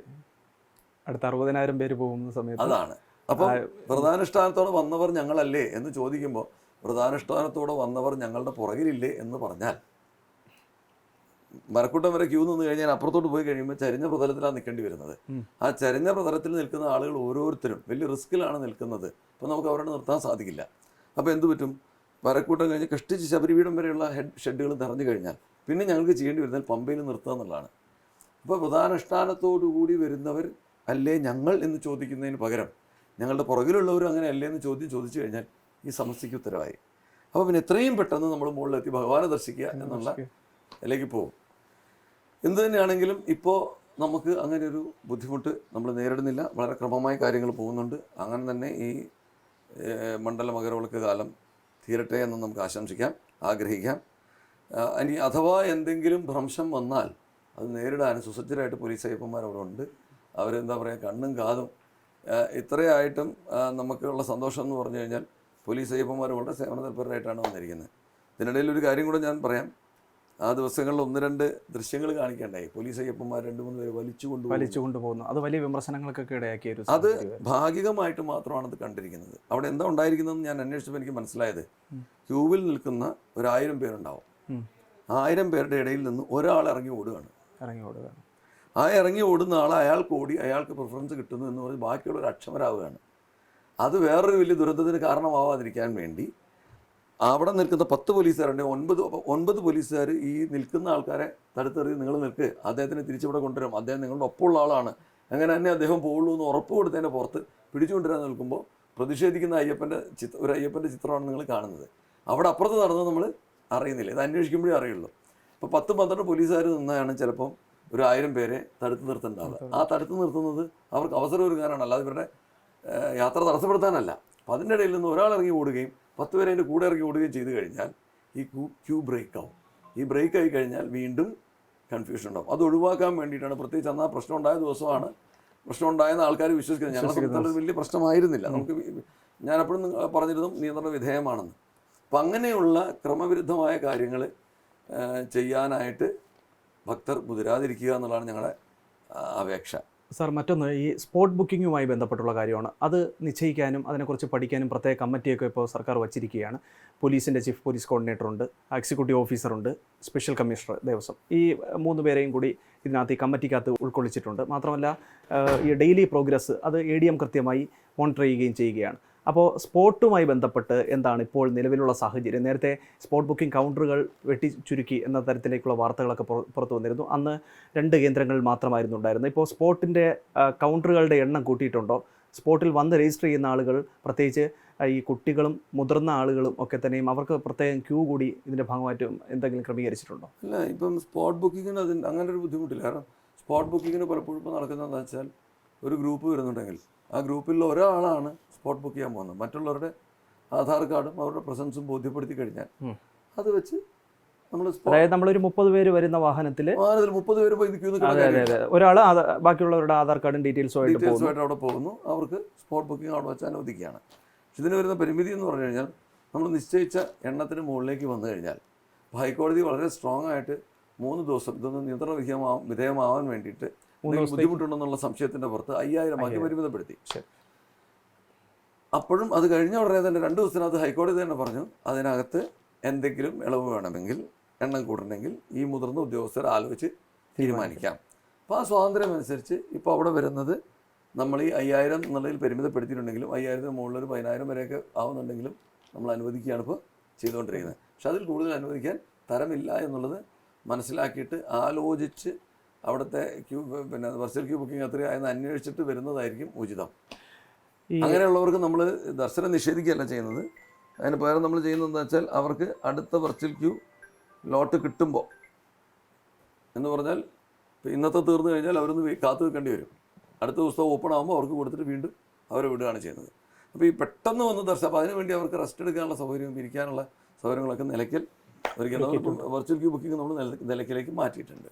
അടുത്ത 60,000 പേര് പോകുന്ന സമയത്ത് അതാണ്. അപ്പം വ്രതാനുഷ്ഠാനത്തോടെ വന്നവർ ഞങ്ങളല്ലേ എന്ന് ചോദിക്കുമ്പോൾ, വ്രതാനുഷ്ഠാനത്തോടെ വന്നവർ ഞങ്ങളുടെ പുറകിലില്ലേ എന്ന് പറഞ്ഞാൽ, മരക്കൂട്ടം വരെ ക്യൂ നിന്ന് കഴിഞ്ഞാൽ അപ്പുറത്തോട്ട് പോയി കഴിയുമ്പോൾ ചരിഞ്ഞ പ്രതലത്തിലാണ് നിൽക്കേണ്ടി വരുന്നത്. ആ ചരിഞ്ഞ പ്രതലത്തിൽ നിൽക്കുന്ന ആളുകൾ ഓരോരുത്തരും വലിയ റിസ്ക്കിലാണ് നിൽക്കുന്നത്. അപ്പോൾ നമുക്ക് അവരോട് നിർത്താൻ സാധിക്കില്ല. അപ്പോൾ എന്ത് പറ്റും? മരക്കൂട്ടം കഴിഞ്ഞ് കഷ്ടിച്ച് ശബരിപീഠം വരെയുള്ള ഷെഡുകൾ നിറഞ്ഞു കഴിഞ്ഞാൽ പിന്നെ ഞങ്ങൾക്ക് ചെയ്യേണ്ടി വരുന്നത് പമ്പയിൽ നിർത്തുക എന്നുള്ളതാണ്. അപ്പോൾ വ്രതാനുഷ്ഠാനത്തോടുകൂടി വരുന്നവർ അല്ലേ ഞങ്ങൾ എന്ന് ചോദിക്കുന്നതിന് പകരം ഞങ്ങളുടെ പുറകിലുള്ളവരും അങ്ങനെ അല്ലേ എന്ന് ചോദിച്ചു കഴിഞ്ഞാൽ ഈ സമസ്യയ്ക്ക് ഉത്തരവായി. അപ്പോൾ പിന്നെ എത്രയും പെട്ടെന്ന് നമ്മൾ മുകളിലെത്തി ഭഗവാനെ ദർശിക്കുക എന്നുള്ള ഇതിലേക്ക് പോകും. എന്തു തന്നെയാണെങ്കിലും ഇപ്പോൾ നമുക്ക് അങ്ങനെ ഒരു ബുദ്ധിമുട്ട് നമ്മൾ നേരിടുന്നില്ല. വളരെ ക്രമമായി കാര്യങ്ങൾ പോകുന്നുണ്ട്. അങ്ങനെ തന്നെ ഈ മണ്ഡല മകരവിളക്ക് കാലം തീരട്ടെ എന്ന് നമുക്ക് ആശംസിക്കാം, ആഗ്രഹിക്കാം. ഇനി അഥവാ എന്തെങ്കിലും ഭ്രംശം വന്നാൽ അത് നേരിടാൻ സുസജ്ജരായിട്ട് പോലീസ് അയ്യപ്പന്മാർ അവിടെ ഉണ്ട്. അവരെന്താ പറയുക, കണ്ണും കാതും. ഇത്രയായിട്ടും നമുക്കുള്ള സന്തോഷം എന്ന് പറഞ്ഞു കഴിഞ്ഞാൽ പോലീസ് അയ്യപ്പന്മാർ വളരെ സേവന തൽപരരായിട്ടാണ് വന്നിരിക്കുന്നത്. ഇതിനിടയിൽ ഒരു കാര്യം കൂടെ ഞാൻ പറയാം. ആ ദിവസങ്ങളിൽ 1-2 ദൃശ്യങ്ങൾ കാണിക്കേണ്ടായി. പോലീസ് അയ്യപ്പന്മാർ 2-3 പേര് വലിച്ചു കൊണ്ടുപോകുന്നു. അത് വലിയ വിമർശനങ്ങൾക്കൊക്കെ ഇടയാക്കിയ ഒരു, അത് ഭാഗികമായിട്ട് മാത്രമാണ് അത് കണ്ടിരിക്കുന്നത്. അവിടെ എന്താ ഉണ്ടായിരിക്കുന്നതെന്ന് ഞാൻ അന്വേഷിച്ചപ്പോൾ എനിക്ക് മനസ്സിലായത്, ക്യൂവിൽ നിൽക്കുന്ന 1000 പേരുണ്ടാവും. 1000 പേരുടെ ഇടയിൽ നിന്ന് ഒരാൾ ഇറങ്ങി ഓടുകയാണ്. ആ ഇറങ്ങി ഓടുന്ന ആൾ അയാൾക്ക് ഓടി അയാൾക്ക് പ്രിഫറൻസ് കിട്ടുന്നു എന്ന് പറഞ്ഞ് ബാക്കിയുള്ളവർ അക്ഷമരാവുകയാണ്. അത് വേറൊരു വലിയ ദുരന്തത്തിന് കാരണമാവാതിരിക്കാൻ വേണ്ടി അവിടെ നിൽക്കുന്ന 10 പോലീസുകാരുണ്ട്. 9 പോലീസുകാർ ഈ നിൽക്കുന്ന ആൾക്കാരെ തടുത്തെറിഞ്ഞ് നിങ്ങൾ നിൽക്ക്, അദ്ദേഹത്തിനെ തിരിച്ചിവിടെ കൊണ്ടുവരും, അദ്ദേഹം നിങ്ങളുടെ ഒപ്പമുള്ള ആളാണ്, അങ്ങനെ തന്നെ അദ്ദേഹം പോകുള്ളൂ എന്ന് ഉറപ്പ് കൊടുത്തതിൻ്റെ പുറത്ത് പിടിച്ചുകൊണ്ടുവരാൻ നിൽക്കുമ്പോൾ പ്രതിഷേധിക്കുന്ന ഒരു അയ്യപ്പൻ്റെ ചിത്രമാണ് നിങ്ങൾ കാണുന്നത്. അവിടെ അപ്പുറത്ത് നടന്നത് നമ്മൾ അറിയുന്നില്ല. ഇത് അന്വേഷിക്കുമ്പോഴേ അറിയുള്ളൂ. അപ്പോൾ 10-12 പോലീസുകാർ നിന്നാണ് ചിലപ്പം ഒരു 1000 പേരെ തടുത്ത് നിർത്തേണ്ടത്. ആ തടുത്ത് നിർത്തുന്നത് അവർക്ക് അവസരം ഒരുക്കാനാണ്, അല്ലാതെ ഇവരുടെ യാത്ര തടസ്സപ്പെടുത്താനല്ല. അപ്പോൾ അതിൻ്റെ ഇടയിൽ നിന്ന് ഒരാൾ ഇറങ്ങി ഓടുകയും 10 പേരെ അതിൻ്റെ കൂടെ ഇറങ്ങി ഓടുകയും ചെയ്ത് കഴിഞ്ഞാൽ ഈ ക്യൂ ബ്രേക്ക് ആവും. ഈ ബ്രേക്ക് ആയി കഴിഞ്ഞാൽ വീണ്ടും കൺഫ്യൂഷൻ ഉണ്ടാവും. അത് ഒഴിവാക്കാൻ വേണ്ടിയിട്ടാണ്, പ്രത്യേകിച്ച് അന്ന് ആ പ്രശ്നം ഉണ്ടായ ദിവസമാണ്. പ്രശ്നം ഉണ്ടായെന്ന് ആൾക്കാർ വിശ്വസിക്കുന്നത്. ഞങ്ങളെ സംബന്ധിച്ചുള്ള വലിയ പ്രശ്നമായിരുന്നില്ല. നമുക്ക് ഞാനെപ്പോഴും പറഞ്ഞിരുന്നു നിയന്ത്രണ വിധേയമാണെന്ന്. അപ്പം അങ്ങനെയുള്ള ക്രമവിരുദ്ധമായ കാര്യങ്ങൾ ചെയ്യാനായിട്ട് ഭക്തർ മുതിരാതിരിക്കുക എന്നുള്ളതാണ് ഞങ്ങളുടെ അപേക്ഷ. സാർ, മറ്റൊന്ന് ഈ സ്പോട്ട് ബുക്കിങ്ങുമായി ബന്ധപ്പെട്ടുള്ള കാര്യമാണ്. അത് നിശ്ചയിക്കാനും അതിനെക്കുറിച്ച് പഠിക്കാനും പ്രത്യേക കമ്മിറ്റിയൊക്കെ ഇപ്പോൾ സർക്കാർ വച്ചിരിക്കുകയാണ്. പോലീസിൻ്റെ ചീഫ് പോലീസ് കോർഡിനേറ്റർ ഉണ്ട്, എക്സിക്യൂട്ടീവ് ഓഫീസറുണ്ട്, സ്പെഷ്യൽ കമ്മീഷണർ ദേവസ്വം. ഈ 3 പേരെയും കൂടി ഇതിനകത്ത് ഈ കമ്മിറ്റിക്കകത്ത് ഉൾക്കൊള്ളിച്ചിട്ടുണ്ട്. മാത്രമല്ല ഈ ഡെയിലി പ്രോഗ്രസ് അത് ADM കൃത്യമായി മോണിറ്റർ ചെയ്യുകയും ചെയ്യുകയാണ്. അപ്പോൾ സ്പോട്ടുമായി ബന്ധപ്പെട്ട് എന്താണ് ഇപ്പോൾ നിലവിലുള്ള സാഹചര്യം? നേരത്തെ സ്പോട്ട് ബുക്കിംഗ് കൗണ്ടറുകൾ വെട്ടിച്ചുരുക്കി എന്ന തരത്തിലേക്കുള്ള വാർത്തകളൊക്കെ പുറത്തു വന്നിരുന്നു. അന്ന് 2 കേന്ദ്രങ്ങളിൽ മാത്രമായിരുന്നു ഉണ്ടായിരുന്നത്. ഇപ്പോൾ സ്പോട്ടിൻ്റെ കൗണ്ടറുകളുടെ എണ്ണം കൂട്ടിയിട്ടുണ്ടോ? സ്പോട്ടിൽ വന്ന് രജിസ്റ്റർ ചെയ്യുന്ന ആളുകൾ, പ്രത്യേകിച്ച് ഈ കുട്ടികളും മുതിർന്ന ആളുകളും ഒക്കെ തന്നെയും, അവർക്ക് പ്രത്യേകം ക്യൂ കൂടി ഇതിൻ്റെ ഭാഗമായിട്ട് എന്തെങ്കിലും ക്രമീകരിച്ചിട്ടുണ്ടോ? അല്ല, ഇപ്പം സ്പോട്ട് ബുക്കിങ്ങിന് അങ്ങനെ ഒരു ബുദ്ധിമുട്ടില്ല. കാരണം സ്പോട്ട് ബുക്കിങ്ങിന് പലപ്പോഴും ഇപ്പോൾ നടക്കുന്നതെന്ന് വെച്ചാൽ, ഒരു ഗ്രൂപ്പ് വരുന്നുണ്ടെങ്കിൽ ആ ഗ്രൂപ്പിലുള്ള ഒരാളാണ് സ്പോട്ട് ബുക്ക് ചെയ്യാൻ പോകുന്നത്. മറ്റുള്ളവരുടെ ആധാർ കാർഡും അവരുടെ പ്രസൻസും ബോധ്യപ്പെടുത്തി കഴിഞ്ഞാൽ അത് വെച്ച് നമ്മളൊരു 30 പേര് വരുന്ന വാഹനത്തിൽ 30 പേര് പോയി ഒരാൾ ബാക്കിയുള്ളവരുടെ ആധാർ കാർഡും ഡീറ്റെയിൽസുമായിട്ട് അവിടെ പോകുന്നു. അവർക്ക് സ്പോട്ട് ബുക്കിംഗ് അവിടെ വെച്ച് അനുവദിക്കുകയാണ്. പക്ഷെ ഇതിന് വരുന്ന പരിമിതി എന്ന് പറഞ്ഞു കഴിഞ്ഞാൽ, നമ്മൾ നിശ്ചയിച്ച എണ്ണത്തിന് മുകളിലേക്ക് വന്നു കഴിഞ്ഞാൽ ഹൈക്കോടതി വളരെ സ്ട്രോങ് ആയിട്ട് 3 ദിവസം ഇതൊന്ന് നിയന്ത്രണ വിധേയമാവാൻ വേണ്ടിയിട്ട് ബുദ്ധിമുട്ടുണ്ടെന്നുള്ള സംശയത്തിൻ്റെ പുറത്ത് 5000 ആക്കി പരിമിതപ്പെടുത്തി. അപ്പോഴും അത് കഴിഞ്ഞ ഉടനെ തന്നെ 2 ദിവസത്തിനകത്ത് ഹൈക്കോടതി തന്നെ പറഞ്ഞു അതിനകത്ത് എന്തെങ്കിലും ഇളവ് വേണമെങ്കിൽ, എണ്ണം കൂട്ടണമെങ്കിൽ ഈ മുതിർന്ന ഉദ്യോഗസ്ഥർ ആലോചിച്ച് തീരുമാനിക്കാം. അപ്പോൾ ആ സ്വാതന്ത്ര്യം അനുസരിച്ച് ഇപ്പോൾ അവിടെ വരുന്നത് നമ്മൾ ഈ 5000 എന്നുള്ളതിൽ പരിമിതപ്പെടുത്തിയിട്ടുണ്ടെങ്കിലും 5000 മുകളിൽ ഒരു 10000 വരെയൊക്കെ ആവുന്നുണ്ടെങ്കിലും നമ്മൾ അനുവദിക്കുകയാണ് ഇപ്പോൾ ചെയ്തുകൊണ്ടിരിക്കുന്നത്. പക്ഷെ അതിൽ കൂടുതൽ അനുവദിക്കാൻ തരമില്ല എന്നുള്ളത് മനസ്സിലാക്കിയിട്ട് ആലോചിച്ച് അവിടുത്തെ വെർച്വൽ ക്യൂ ബുക്കിംഗ് എത്രയായെന്ന് അന്വേഷിച്ചിട്ട് വരുന്നതായിരിക്കും ഉചിതം. അങ്ങനെയുള്ളവർക്ക് നമ്മൾ ദർശനം നിഷേധിക്കുകയല്ല ചെയ്യുന്നത്. അതിന് പകരം നമ്മൾ ചെയ്യുന്നത് എന്താ വെച്ചാൽ അവർക്ക് അടുത്ത വെർച്വൽ ക്യൂ ലോട്ട് കിട്ടുമ്പോൾ, എന്ന് പറഞ്ഞാൽ ഇന്നത്തെ തീർന്നു കഴിഞ്ഞാൽ അവരൊന്ന് കാത്തു വെക്കേണ്ടി വരും. അടുത്ത ദിവസം ഓപ്പൺ ആകുമ്പോൾ അവർക്ക് കൊടുത്തിട്ട് വീണ്ടും അവരെ വിടുകയാണ് ചെയ്യുന്നത്. അപ്പോൾ ഈ പെട്ടെന്ന് വന്ന് ദർശനം, അപ്പോൾ അതിനുവേണ്ടി അവർക്ക് റെസ്റ്റ് എടുക്കാനുള്ള സൗകര്യവും ഇരിക്കാനുള്ള സൗകര്യങ്ങളൊക്കെ നിലയ്ക്കൽ ഒരിക്കലും വെർച്വൽ ക്യൂ ബുക്കിംഗ് നമ്മൾ നിലയ്ക്കലേക്ക് മാറ്റിയിട്ടുണ്ട്.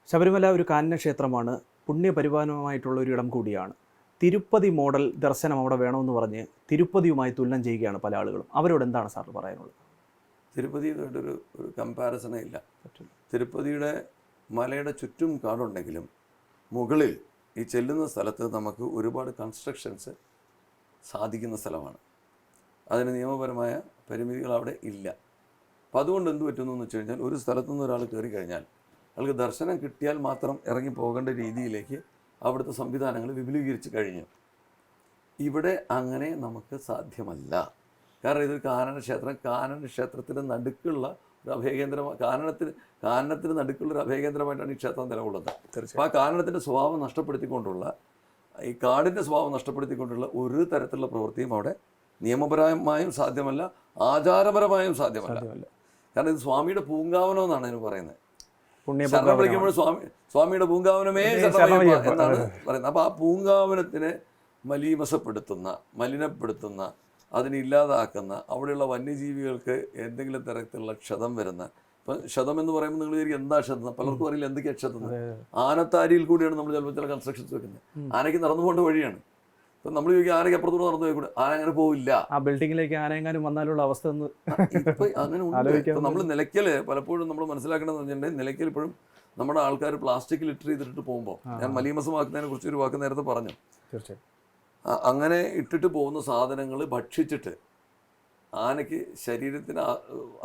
ശബരിമല ഒരു കാനന ക്ഷേത്രമാണ്, പുണ്യപരിപാലനമായിട്ടുള്ള ഒരു ഇടം കൂടിയാണ്. തിരുപ്പതി മോഡൽ ദർശനം അവിടെ വേണമെന്ന് പറഞ്ഞ് തിരുപ്പതിയുമായി തുലനം ചെയ്യുകയാണ് പല ആളുകളും. അവരോട് എന്താണ് സാർ പറയാനുള്ളത്? തിരുപ്പതിയുമായിട്ടൊരു കമ്പാരിസണേ ഇല്ല. തിരുപ്പതിയുടെ മലയുടെ ചുറ്റും കാടുണ്ടെങ്കിലും മുകളിൽ ഈ ചെല്ലുന്ന സ്ഥലത്ത് നമുക്ക് ഒരുപാട് കൺസ്ട്രക്ഷൻസ് സാധിക്കുന്ന സ്ഥലമാണ്. അതിന് നിയമപരമായ പരിമിതികൾ അവിടെ ഇല്ല. അപ്പം അതുകൊണ്ട് എന്ത് പറ്റുന്നു എന്ന് വെച്ച് കഴിഞ്ഞാൽ, ഒരു സ്ഥലത്തു നിന്ന് ഒരാൾ കയറി കഴിഞ്ഞാൽ അയാൾക്ക് ദർശനം കിട്ടിയാൽ മാത്രം ഇറങ്ങി പോകേണ്ട രീതിയിലേക്ക് അവിടുത്തെ സംവിധാനങ്ങൾ വിപുലീകരിച്ച് കഴിഞ്ഞു. ഇവിടെ അങ്ങനെ നമുക്ക് സാധ്യമല്ല. കാരണം ഇതൊരു കാനനക്ഷേത്രം, കാനനക്ഷേത്രത്തിന് നടുക്കുള്ള ഒരു അഭയകേന്ദ്രമാണ്. കാനനത്തിന് നടുക്കുള്ള ഒരു അഭയകേന്ദ്രമായിട്ടാണ് ഈ ക്ഷേത്രം നിലകൊള്ളുന്നത്. അപ്പോൾ ആ കാനനത്തിൻ്റെ സ്വഭാവം നഷ്ടപ്പെടുത്തിക്കൊണ്ടുള്ള, ഈ കാടിൻ്റെ സ്വഭാവം നഷ്ടപ്പെടുത്തിക്കൊണ്ടുള്ള ഒരു തരത്തിലുള്ള പ്രവൃത്തിയും അവിടെ നിയമപരമായും സാധ്യമല്ല, ആചാരപരമായും സാധ്യമല്ല. കാരണം ഇത് സ്വാമിയുടെ പൂങ്കാവനം എന്നാണ് അതിന് പറയുന്നത്. ശരണം വിളിക്കുമ്പോൾ സ്വാമിയുടെ പൂങ്കാവനമേ ശരണമയ്യപ്പ എന്നാണ് പറയുന്നത്. അപ്പോൾ ആ പൂങ്കാവനത്തിനെ മലിനപ്പെടുത്തുന്ന, അതിനില്ലാതാക്കുന്ന, അവിടെയുള്ള വന്യജീവികൾക്ക് എന്തെങ്കിലും തരത്തിലുള്ള ക്ഷതം വരുന്ന, ഇപ്പം ക്ഷതം എന്ന് പറയുമ്പോൾ നിങ്ങൾ വിചാരിക്കും എന്താ ക്ഷതം, പലർക്കും അറിയില്ല എന്തൊക്കെയാണ് ക്ഷതം. ആനത്താരിയിൽ കൂടിയാണ് നമ്മൾ ചിലപ്പോൾ ചില കൺസ്ട്രക്ഷൻസ് വെക്കുന്നത്. ആനയ്ക്ക് നടന്നു പോകേണ്ട വഴിയാണ്. ഇപ്പം നമ്മൾ ചോദിക്കും ആനയ്ക്ക് അപ്പുറത്തോട് നടന്നു പോയിക്കൂടെ, ആന അങ്ങനെ പോവില്ല. ആ ബിൽഡിങ്ങിലേക്ക് ആനയെങ്ങാനും വന്നാലുള്ള അവസ്ഥ ഇപ്പം അങ്ങനെ ഉണ്ട്. ഇപ്പം നമ്മൾ നിലയ്ക്കൽ പലപ്പോഴും നമ്മൾ മനസ്സിലാക്കേണ്ടതെന്ന് വെച്ചിട്ടുണ്ടെങ്കിൽ, നിലയ്ക്കൽ ഇപ്പോഴും നമ്മുടെ ആൾക്കാർ പ്ലാസ്റ്റിക് ലിറ്റർ ചെയ്തിട്ട് പോകുമ്പോൾ, ഞാൻ മലീമസമാക്കുന്നതിനെ കുറിച്ച് ഒരു വാക്ക് നേരത്തെ പറഞ്ഞു. തീർച്ചയായും അങ്ങനെ ഇട്ടിട്ട് പോകുന്ന സാധനങ്ങൾ ഭക്ഷിച്ചിട്ട് ആനയ്ക്ക് ശരീരത്തിന്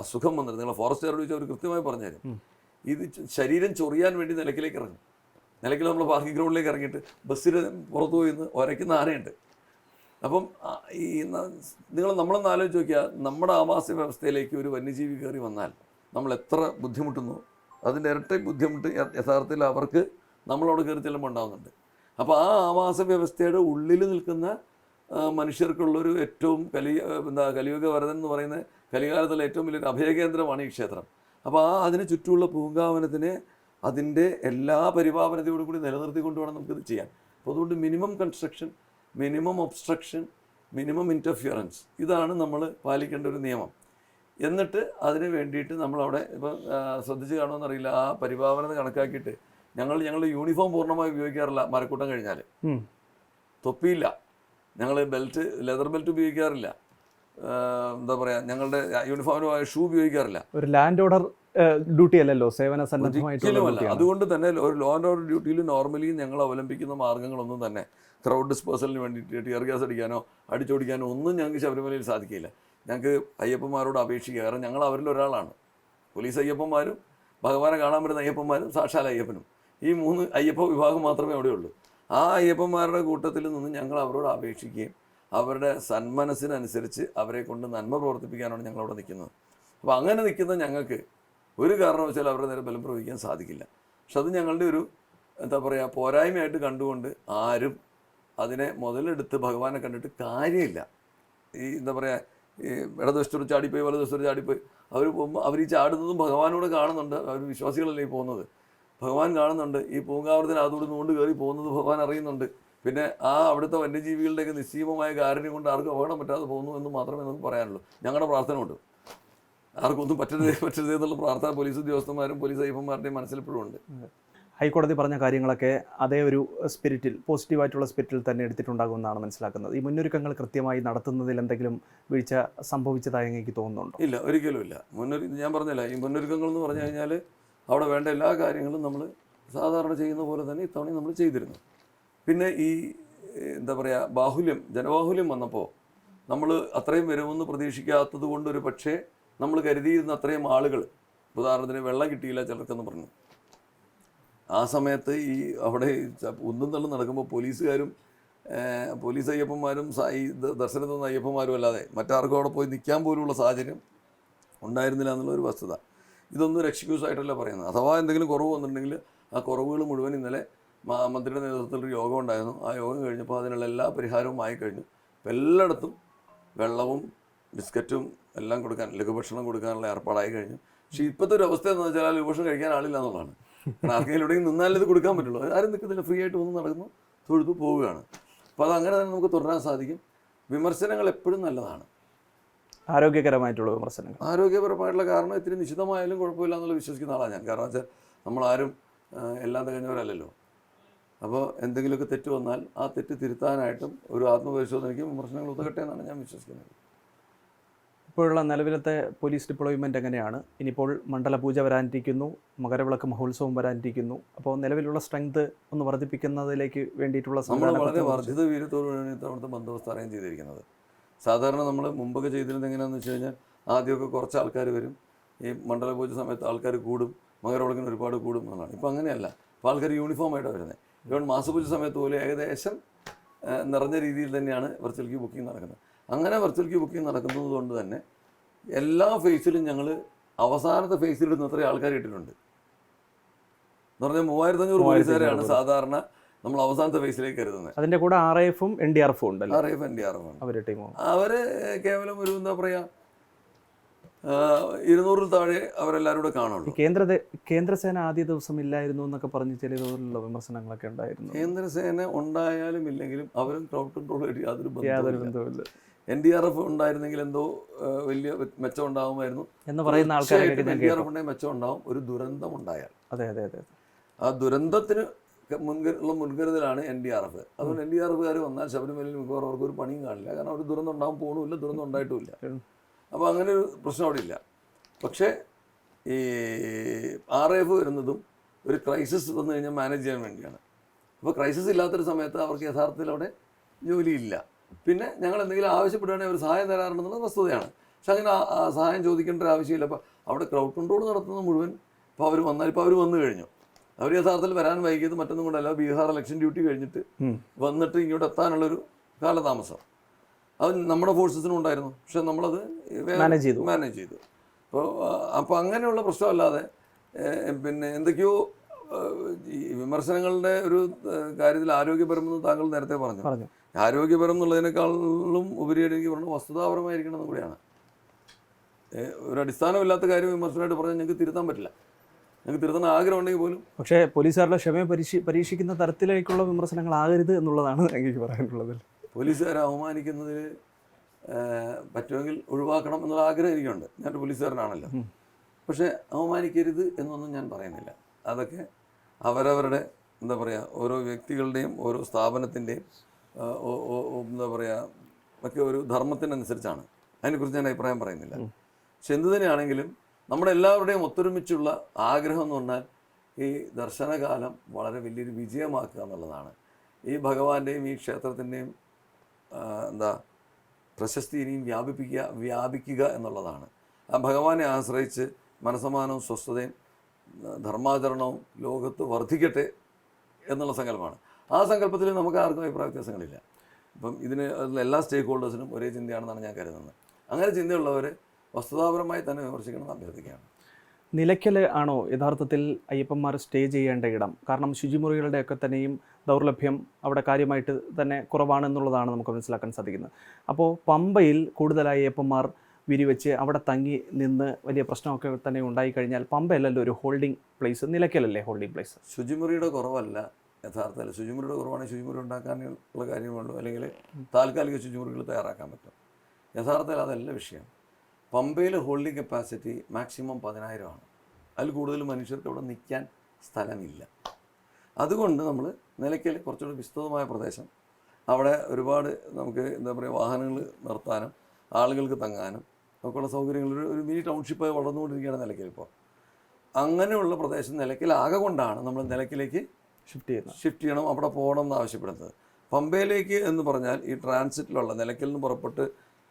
അസുഖം വന്നിട്ട്, നിങ്ങൾ ഫോറസ്റ്റുകാരോട് ചോദിച്ചാൽ അവർ കൃത്യമായി പറഞ്ഞുതരും. ഇത് ശരീരം ചൊറിയാൻ വേണ്ടി നിലയ്ക്കലേക്ക് ഇറങ്ങും. നിലയ്ക്കൽ നമ്മൾ പാർക്കിംഗ് ഗ്രൗണ്ടിലേക്ക് ഇറങ്ങിയിട്ട് ബസ്സിൽ പുറത്തു പോയി ഉരയ്ക്കുന്ന ആനയുണ്ട്. അപ്പം ഈ നമ്മളൊന്ന് ആലോചിച്ച് നോക്കിയാൽ, നമ്മുടെ ആവാസ വ്യവസ്ഥയിലേക്ക് ഒരു വന്യജീവി കയറി വന്നാൽ നമ്മൾ എത്ര ബുദ്ധിമുട്ടുന്നു, അതിൻ്റെ ഇരട്ടി ബുദ്ധിമുട്ട് യഥാർത്ഥത്തിൽ അവർക്ക് നമ്മളവിടെ കയറി ചെല്ലുമ്പോൾ ഉണ്ടാകുന്നുണ്ട്. അപ്പോൾ ആ ആവാസ വ്യവസ്ഥയുടെ ഉള്ളിൽ നിൽക്കുന്ന മനുഷ്യർക്കുള്ളൊരു ഏറ്റവും കലിയുഗ വരദൻ എന്ന് പറയുന്ന കലികാലത്തുള്ള ഏറ്റവും വലിയൊരു അഭയകേന്ദ്രമാണ് ഈ ക്ഷേത്രം. അപ്പോൾ അതിന് ചുറ്റുമുള്ള പൂങ്കാവനത്തിനെ അതിൻ്റെ എല്ലാ പരിപാലനത്തോടു കൂടി നിലനിർത്തിക്കൊണ്ട് വേണം നമുക്കിത് ചെയ്യാൻ. അപ്പോൾ അതുകൊണ്ട് minimum construction, minimum obstruction, minimum interference, ഇതാണ് നമ്മൾ പാലിക്കേണ്ട ഒരു നിയമം. എന്നിട്ട് അതിന് വേണ്ടിയിട്ട് നമ്മളവിടെ ഇപ്പം ശ്രദ്ധിച്ച് കാണുമെന്നറിയില്ല, ആ പരിപാലനത കണക്കാക്കിയിട്ട് ഞങ്ങളുടെ യൂണിഫോം പൂർണ്ണമായി ഉപയോഗിക്കാറില്ല. മരക്കൂട്ടം കഴിഞ്ഞാൽ തൊപ്പിയില്ല, ഞങ്ങൾ ലെതർ ബെൽറ്റ് ഉപയോഗിക്കാറില്ല, എന്താ പറയുക, ഞങ്ങളുടെ യൂണിഫോമിനുമായ ഷൂ ഉപയോഗിക്കാറില്ല. ഒരു ലാൻഡ് ഓർഡർ ഡ്യൂട്ടി അല്ലല്ലോ, സേവന സന്നദ്ധമായിട്ടുള്ള. അതുകൊണ്ട് തന്നെ ഒരു ലോ ആൻഡ് ഓർഡർ ഡ്യൂട്ടിയിൽ നോർമലി ഞങ്ങൾ അവലംബിക്കുന്ന മാർഗ്ഗങ്ങളൊന്നും തന്നെ ക്രൗഡ് ഡിസ്പേഴ്സലിന് വേണ്ടിയിട്ട് ടിയർ ഗ്യാസ് അടിക്കാനോ അടിച്ചോടിക്കാനോ ഒന്നും ഞങ്ങൾക്ക് ശബരിമലയിൽ സാധിക്കില്ല. ഞങ്ങൾക്ക് അയ്യപ്പന്മാരോട് അപേക്ഷിക്കുക, കാരണം ഞങ്ങൾ അവരിൽ ഒരാളാണ്. പോലീസ് അയ്യപ്പന്മാരും ഭഗവാനെ കാണാൻ വരുന്ന അയ്യപ്പന്മാരും സാക്ഷാൽ അയ്യപ്പനും, ഈ 3 അയ്യപ്പ വിഭാഗം മാത്രമേ അവിടെയുള്ളൂ. ആ അയ്യപ്പന്മാരുടെ കൂട്ടത്തിൽ നിന്ന് ഞങ്ങൾ അവരോട് അപേക്ഷിക്കുകയും അവരുടെ സന്മനസ്സിനനുസരിച്ച് അവരെ കൊണ്ട് നന്മ പ്രവർത്തിപ്പിക്കാനാണ് ഞങ്ങളവിടെ നിൽക്കുന്നത്. അപ്പോൾ അങ്ങനെ നിൽക്കുന്ന ഞങ്ങൾക്ക് ഒരു കാരണവശാലും അവരുടെ നേരെ ബലം പ്രയോഗിക്കാൻ സാധിക്കില്ല. പക്ഷെ അത് ഞങ്ങളുടെ ഒരു എന്താ പറയുക പോരായ്മയായിട്ട് കണ്ടുകൊണ്ട് ആരും അതിനെ മുതലെടുത്ത് ഭഗവാനെ കണ്ടിട്ട് കാര്യമില്ല. ഈ എന്താ പറയുക, ഈ ഇടതുവശത്തോട് ചാടിപ്പോയി വലതുവശത്തോട് ചാടിപ്പോയി അവർ പോകുമ്പോൾ അവർ ഈ ചാടുന്നതും ഭഗവാനോട് കാണുന്നുണ്ട്. അവർ വിശ്വാസികളല്ലേ ഈ പോകുന്നത്, ഭഗവാൻ കാണുന്നുണ്ട്. ഈ പൂങ്കാവനത്തിന് അതോട് നൂണ്ട് കയറി പോകുന്നത് ഭഗവാൻ അറിയുന്നുണ്ട്. പിന്നെ ആ അവിടുത്തെ വന്യജീവികളുടെയൊക്കെ നിശ്ചയമായ കാരുണ്യം കൊണ്ട് ആർക്കും അപകടം പറ്റാതെ പോകുന്നു എന്ന് മാത്രമേ നമുക്ക് പറയാനുള്ളൂ. ഞങ്ങളുടെ പ്രാർത്ഥന കൊണ്ട് ആർക്കൊന്നും പറ്റരുതേ എന്നുള്ള പ്രാർത്ഥന പോലീസ് ഉദ്യോഗസ്ഥന്മാരും പോലീസ് അയ്യപ്പന്മാരുടെയും മനസ്സിലെപ്പോഴും ഉണ്ട്. ഹൈക്കോടതി പറഞ്ഞ കാര്യങ്ങളൊക്കെ അതേ ഒരു സ്പിരിറ്റിൽ, പോസിറ്റീവായിട്ടുള്ള സ്പിരിറ്റിൽ തന്നെ എടുത്തിട്ടുണ്ടാകുമെന്നാണ് മനസ്സിലാക്കുന്നത്. ഈ മുന്നൊരുക്കങ്ങൾ കൃത്യമായി നടത്തുന്നതിൽ എന്തെങ്കിലും വീഴ്ച സംഭവിച്ചതായി എനിക്ക് തോന്നുന്നുണ്ടോ? ഇല്ല, ഒരിക്കലും ഇല്ല. ഞാൻ പറഞ്ഞില്ല, ഈ മുന്നൊരുക്കങ്ങൾ എന്ന് പറഞ്ഞു കഴിഞ്ഞാൽ അവിടെ വേണ്ട എല്ലാ കാര്യങ്ങളും നമ്മൾ സാധാരണ ചെയ്യുന്ന പോലെ തന്നെ ഇത്തവണ നമ്മൾ ചെയ്തിരുന്നു. പിന്നെ ഈ എന്താ പറയുക ജനബാഹുല്യം വന്നപ്പോൾ നമ്മൾ അത്രയും വരുമെന്ന് പ്രതീക്ഷിക്കാത്തത് കൊണ്ടൊരു പക്ഷേ നമ്മൾ കരുതിയിരുന്ന അത്രയും ആളുകൾ, ഉദാഹരണത്തിന് വെള്ളം കിട്ടിയില്ല ചിലർക്കെന്ന് പറഞ്ഞു, ആ സമയത്ത് ഈ അവിടെ ഉന്തും തള്ളും നടക്കുമ്പോൾ പോലീസുകാരും പോലീസ് അയ്യപ്പന്മാരും ഈ ദർശനത്തിൽ നിന്ന് അയ്യപ്പന്മാരും അല്ലാതെ മറ്റാർക്കും അവിടെ പോയി നിൽക്കാൻ പോലുള്ള സാഹചര്യം ഉണ്ടായിരുന്നില്ല എന്നുള്ളൊരു വസ്തുത. ഇതൊന്നും ഒരു എക്സ്ക്യൂസ് ആയിട്ടല്ല പറയുന്നത്. അഥവാ എന്തെങ്കിലും കുറവ് വന്നിട്ടുണ്ടെങ്കിൽ ആ കുറവുകൾ മുഴുവൻ ഇന്നലെ മന്ത്രിയുടെ നേതൃത്വത്തിൽ ഒരു യോഗം ഉണ്ടായിരുന്നു. ആ യോഗം കഴിഞ്ഞപ്പോൾ അതിനുള്ള എല്ലാ പരിഹാരവും ആയിക്കഴിഞ്ഞു. അപ്പോൾ എല്ലായിടത്തും വെള്ളവും ബിസ്ക്കറ്റും എല്ലാം കൊടുക്കാൻ, ലഘുഭക്ഷണം കൊടുക്കാനുള്ള ഏർപ്പാടായി കഴിഞ്ഞു. പക്ഷേ ഇപ്പോഴത്തെ ഒരു അവസ്ഥ എന്ന് വെച്ചാൽ ആ ലഘുഭക്ഷണം കഴിക്കാൻ ആളില്ല എന്നുള്ളതാണ്. കാരണം ആർക്കെങ്കിലും എവിടെയും നിന്നാലേ ഇത് കൊടുക്കാൻ പറ്റുള്ളൂ. ആരും നിൽക്കുന്നില്ല, ഫ്രീ ആയിട്ട് വന്ന് നടക്കുന്നു, തൊഴുതു പോവുകയാണ്. അപ്പോൾ അതങ്ങനെ തന്നെ നമുക്ക് തുടരാൻ സാധിക്കും. വിമർശനങ്ങൾ എപ്പോഴും നല്ലതാണ്, ആരോഗ്യകരമായിട്ടുള്ള വിമർശനങ്ങൾ. ആരോഗ്യപരമായിട്ടുള്ള കാരണം ഇത്തിരി നിശ്ചിതമായാലും കുഴപ്പമില്ല എന്നുള്ള വിശ്വസിക്കുന്ന ആളാണ് ഞാൻ. കാരണം വെച്ചാൽ നമ്മളാരും എല്ലാം തികഞ്ഞവരല്ലല്ലോ. അപ്പോൾ എന്തെങ്കിലുമൊക്കെ തെറ്റ് വന്നാൽ ആ തെറ്റ് തിരുത്താനായിട്ടും ഒരു ആത്മപരിശോധനയ്ക്കും വിമർശനങ്ങൾ ഉതകട്ടെ എന്നാണ് ഞാൻ വിശ്വസിക്കുന്നത്. ഇപ്പോഴുള്ള നിലവിലത്തെ പോലീസ് ഡിപ്ലോയ്മെൻ്റ് എങ്ങനെയാണ്? ഇനിയിപ്പോൾ മണ്ഡലപൂജ വരാനിരിക്കുന്നു, മകരവിളക്ക് മഹോത്സവം വരാനിരിക്കുന്നു. അപ്പോൾ നിലവിലുള്ള സ്ട്രെങ്ത് ഒന്ന് വർദ്ധിപ്പിക്കുന്നതിലേക്ക് വേണ്ടിയിട്ടുള്ള നമ്മൾ വളരെ വർദ്ധിത വീര്യത്തോടുകൂടി അവിടുത്തെ ബന്ദോബസ്ത് അറേഞ്ച് ചെയ്തിരിക്കുന്നത്. സാധാരണ നമ്മൾ മുമ്പൊക്കെ ചെയ്തിരുന്നത് എങ്ങനെയാണെന്ന് വെച്ച് കഴിഞ്ഞാൽ ആദ്യമൊക്കെ കുറച്ച് ആൾക്കാർ വരും, ഈ മണ്ഡലപൂജ സമയത്ത് ആൾക്കാർ കൂടും, മകരവിളക്കിന് ഒരുപാട് കൂടും എന്നുള്ളതാണ്. ഇപ്പോൾ അങ്ങനെയല്ല. ഇപ്പോൾ ആൾക്കാർ യൂണിഫോമായിട്ടാണ് വരുന്നത്. ഇവൺ മാസപൂജ സമയത്ത് പോലും ഏകദേശം നിറഞ്ഞ രീതിയിൽ തന്നെയാണ് വെർച്വൽ ക്യൂ ബുക്കിംഗ് നടക്കുന്നത്. അങ്ങനെ വെർച്വൽ ക്യൂ ബുക്കിംഗ് നടക്കുന്നത് കൊണ്ട് തന്നെ എല്ലാ ഫേസിലും ഞങ്ങൾ അവസാനത്തെ ഫേസിലിടുന്ന അത്രയും ആൾക്കാർ ഇട്ടിട്ടുണ്ട്. എന്ന് പറഞ്ഞാൽ 3500 പോലീസുകാരെയാണ് സാധാരണ നമ്മൾ അവസാനത്തെ ഫേസിലേക്ക് കരുതുന്നത്. അതിൻ്റെ കൂടെ RAF-ഉം NDRF-ഉം ഉണ്ടല്ലോ. RAF NDRF ആണ്. അവർ കേവലം ഒരു എന്താ പറയുക 200-ൽ താഴെ അവരെല്ലാവരും കൂടെ കാണുള്ളൂ. കേന്ദ്രസേന ആദ്യ ദിവസം ഇല്ലായിരുന്നു എന്നൊക്കെ പറഞ്ഞ് ചില തോതിലുള്ള വിമർശനങ്ങളൊക്കെ ഉണ്ടായിരുന്നു. കേന്ദ്രസേന ഉണ്ടായാലും ഇല്ലെങ്കിലും അവരും ക്രൗഡ് കൺട്രോളായിട്ട് യാതൊരു ബന്ധവുമില്ല. NDRF ഉണ്ടായിരുന്നെങ്കിൽ എന്തോ വലിയ മെച്ചം ഉണ്ടാകുമായിരുന്നു എന്ന് പറയുന്ന ആൾക്കാർക്ക് NDRF ഉണ്ടെങ്കിൽ മെച്ചം ഉണ്ടാവും. ഒരു ദുരന്തം ഉണ്ടായാൽ ആ ദുരന്തത്തിന് മുൻകരുതലാണ് NDRF. അതുകൊണ്ട് NDRF-കാർ വന്നാൽ ശബരിമലയിൽ മിക്കവാറും അവർക്ക് ഒരു പണിയും കാണില്ല. കാരണം അവർ ദുരന്തം ഉണ്ടാകും പോകണമില്ല, ദുരന്തം ഉണ്ടായിട്ടുമില്ല. അപ്പോൾ അങ്ങനെ ഒരു പ്രശ്നം അവിടെ ഇല്ല. പക്ഷേ ഈ RAF വരുന്നതും ഒരു ക്രൈസിസ് വന്നു കഴിഞ്ഞാൽ മാനേജ് ചെയ്യാൻ വേണ്ടിയാണ്. അപ്പോൾ ക്രൈസിസ് ഇല്ലാത്തൊരു സമയത്ത് അവർക്ക് യഥാർത്ഥത്തിൽ അവിടെ ജോലിയില്ല. പിന്നെ ഞങ്ങൾ എന്തെങ്കിലും ആവശ്യപ്പെടുകയാണെങ്കിൽ അവർ സഹായം തരാറുണ്ടെന്നുള്ളത് വസ്തുതയാണ്. പക്ഷെ അങ്ങനെ സഹായം ചോദിക്കേണ്ട ഒരു ആവശ്യമില്ല. അപ്പോൾ അവിടെ ക്രൗഡ് കൺട്രോൾ നടത്തുന്നത് മുഴുവൻ ഇപ്പോൾ അവർ വന്നാൽ, ഇപ്പോൾ അവർ വന്നു കഴിഞ്ഞു. അവർ യഥാർത്ഥത്തിൽ വരാൻ വൈകിയത് മറ്റൊന്നും കൊണ്ടല്ല, ബീഹാർ ഇലക്ഷൻ ഡ്യൂട്ടി കഴിഞ്ഞിട്ട് വന്നിട്ട് ഇങ്ങോട്ട് എത്താനുള്ളൊരു കാലതാമസം അത് നമ്മുടെ ഫോഴ്സസിനും ഉണ്ടായിരുന്നു. പക്ഷെ നമ്മളത് മാനേജ് ചെയ്തു. അപ്പോൾ അങ്ങനെയുള്ള പ്രശ്നമല്ലാതെ പിന്നെ എന്തൊക്കെയോ ഈ വിമർശനങ്ങളുടെ ഒരു കാര്യത്തിൽ ആരോഗ്യപരമെന്ന് താങ്കൾ നേരത്തെ പറഞ്ഞു. ആരോഗ്യപരം എന്നുള്ളതിനേക്കാളും ഉപരിയായിട്ട് എനിക്ക് പറഞ്ഞത് വസ്തുതാപരമായിരിക്കണം കൂടിയാണ്. ഒരു അടിസ്ഥാനമില്ലാത്ത കാര്യം വിമർശനമായിട്ട് പറഞ്ഞാൽ ഞങ്ങൾക്ക് തിരുത്താൻ പറ്റില്ല. ഞങ്ങൾക്ക് തിരുത്താൻ ആഗ്രഹം ഉണ്ടെങ്കിൽ പോലും. പക്ഷേ പോലീസുകാരുടെ ക്ഷമയെ പരീക്ഷിക്കുന്ന തരത്തിലേക്കുള്ള വിമർശനങ്ങളാകരുത് എന്നുള്ളതാണ് എനിക്ക് പറയാനുള്ളത്. പോലീസുകാരെ അവമാനിക്കുന്നതിൽ പറ്റുമെങ്കിൽ ഒഴിവാക്കണം എന്നുള്ള ആഗ്രഹം എനിക്കുണ്ട്. ഞാനൊരു പോലീസുകാരനാണല്ലോ. പക്ഷേ അവമാനിക്കരുത് എന്നൊന്നും ഞാൻ പറയുന്നില്ല. അതൊക്കെ അവരവരുടെ എന്താ പറയുക, ഓരോ വ്യക്തികളുടെയും ഓരോ സ്ഥാപനത്തിൻ്റെയും എന്താ പറയുക ഒക്കെ ഒരു ധർമ്മത്തിനനുസരിച്ചാണ്. അതിനെക്കുറിച്ച് ഞാൻ അഭിപ്രായം പറയുന്നില്ല. പക്ഷെ എന്തു തന്നെയാണെങ്കിലും നമ്മുടെ എല്ലാവരുടെയും ഒത്തൊരുമിച്ചുള്ള ആഗ്രഹം എന്ന് പറഞ്ഞാൽ ഈ ദർശനകാലം വളരെ വലിയൊരു വിജയമാക്കുക എന്നുള്ളതാണ്. ഈ ഭഗവാന്റെയും ഈ ക്ഷേത്രത്തിൻ്റെയും എന്താ പ്രശസ്തി ഇനിയും വ്യാപിക്കുക എന്നുള്ളതാണ്. ആ ഭഗവാനെ ആശ്രയിച്ച് മനസ്സമാനവും സ്വസ്ഥതയും ധർമാചരണവും ലോകത്ത് വർദ്ധിക്കട്ടെ എന്നുള്ള സങ്കല്പമാണ്. ആ സങ്കല്പത്തിൽ നമുക്ക് ആർക്കും അഭിപ്രായ വ്യത്യാസങ്ങളില്ല. അപ്പം ഇതിന് എല്ലാ സ്റ്റേക്ക് ഹോൾഡേഴ്സിനും ഒരേ ചിന്തയാണെന്നാണ് ഞാൻ കരുതുന്നത്. അങ്ങനെ ചിന്തയുള്ളവരെ വസ്തുതാപരമായി തന്നെ വിമർശിക്കണമെന്ന് അഭ്യർത്ഥിക്കുകയാണ്. നിലയ്ക്കൽ ആണോ യഥാർത്ഥത്തിൽ അയ്യപ്പന്മാർ സ്റ്റേ ചെയ്യേണ്ട ഇടം? കാരണം ശുചിമുറികളുടെയൊക്കെ തന്നെയും ദൗർലഭ്യം അവിടെ കാര്യമായിട്ട് തന്നെ കുറവാണെന്നുള്ളതാണ് നമുക്ക് മനസ്സിലാക്കാൻ സാധിക്കുന്നത്. അപ്പോൾ പമ്പയിൽ കൂടുതലായി അയ്യപ്പന്മാർ വിരിവെച്ച് അവിടെ തങ്ങി നിന്ന് വലിയ പ്രശ്നമൊക്കെ തന്നെ ഉണ്ടായിക്കഴിഞ്ഞാൽ പമ്പയല്ലല്ലോ ഒരു ഹോൾഡിംഗ് പ്ലേസ്, നിലയ്ക്കലല്ലേ ഹോൾഡിംഗ് പ്ലേസ്? ശുചിമുറിയുടെ കുറവല്ല യഥാർത്ഥത്തിൽ. ശുചിമുറിയുടെ കുറവാണെങ്കിൽ ശുചിമുറി ഉണ്ടാക്കാനുള്ള കാര്യമുള്ളൂ, അല്ലെങ്കിൽ താൽക്കാലിക ശുചിമുറികൾ തയ്യാറാക്കാൻ പറ്റും. യഥാർത്ഥത്തിൽ അതല്ല വിഷയം. പമ്പയിൽ ഹോൾഡിംഗ് കപ്പാസിറ്റി മാക്സിമം 10,000 ആണ്. അതിൽ കൂടുതൽ മനുഷ്യർക്ക് അവിടെ നിൽക്കാൻ സ്ഥലമില്ല. അതുകൊണ്ട് നമ്മൾ നിലയ്ക്കൽ കുറച്ചുകൂടി വിസ്തൃതമായ പ്രദേശം, അവിടെ ഒരുപാട് നമുക്ക് എന്താ പറയുക വാഹനങ്ങൾ നിർത്താനും ആളുകൾക്ക് തങ്ങാനും ഒക്കെയുള്ള സൗകര്യങ്ങൾ ഒരു മിനി ടൗൺഷിപ്പായി വളർന്നുകൊണ്ടിരിക്കുകയാണ് നിലയ്ക്കൽ. ഇപ്പോൾ അങ്ങനെയുള്ള പ്രദേശം നിലയ്ക്കലാകെ കൊണ്ടാണ് നമ്മൾ നിലയ്ക്കലേക്ക് ഷിഫ്റ്റ് ചെയ്യണം, അവിടെ പോകണം എന്ന് ആവശ്യപ്പെടുന്നത്. പമ്പയിലേക്ക് എന്ന് പറഞ്ഞാൽ ഈ ട്രാൻസിറ്റിലുള്ള നിലയ്ക്കൽ നിന്ന് പുറപ്പെട്ട്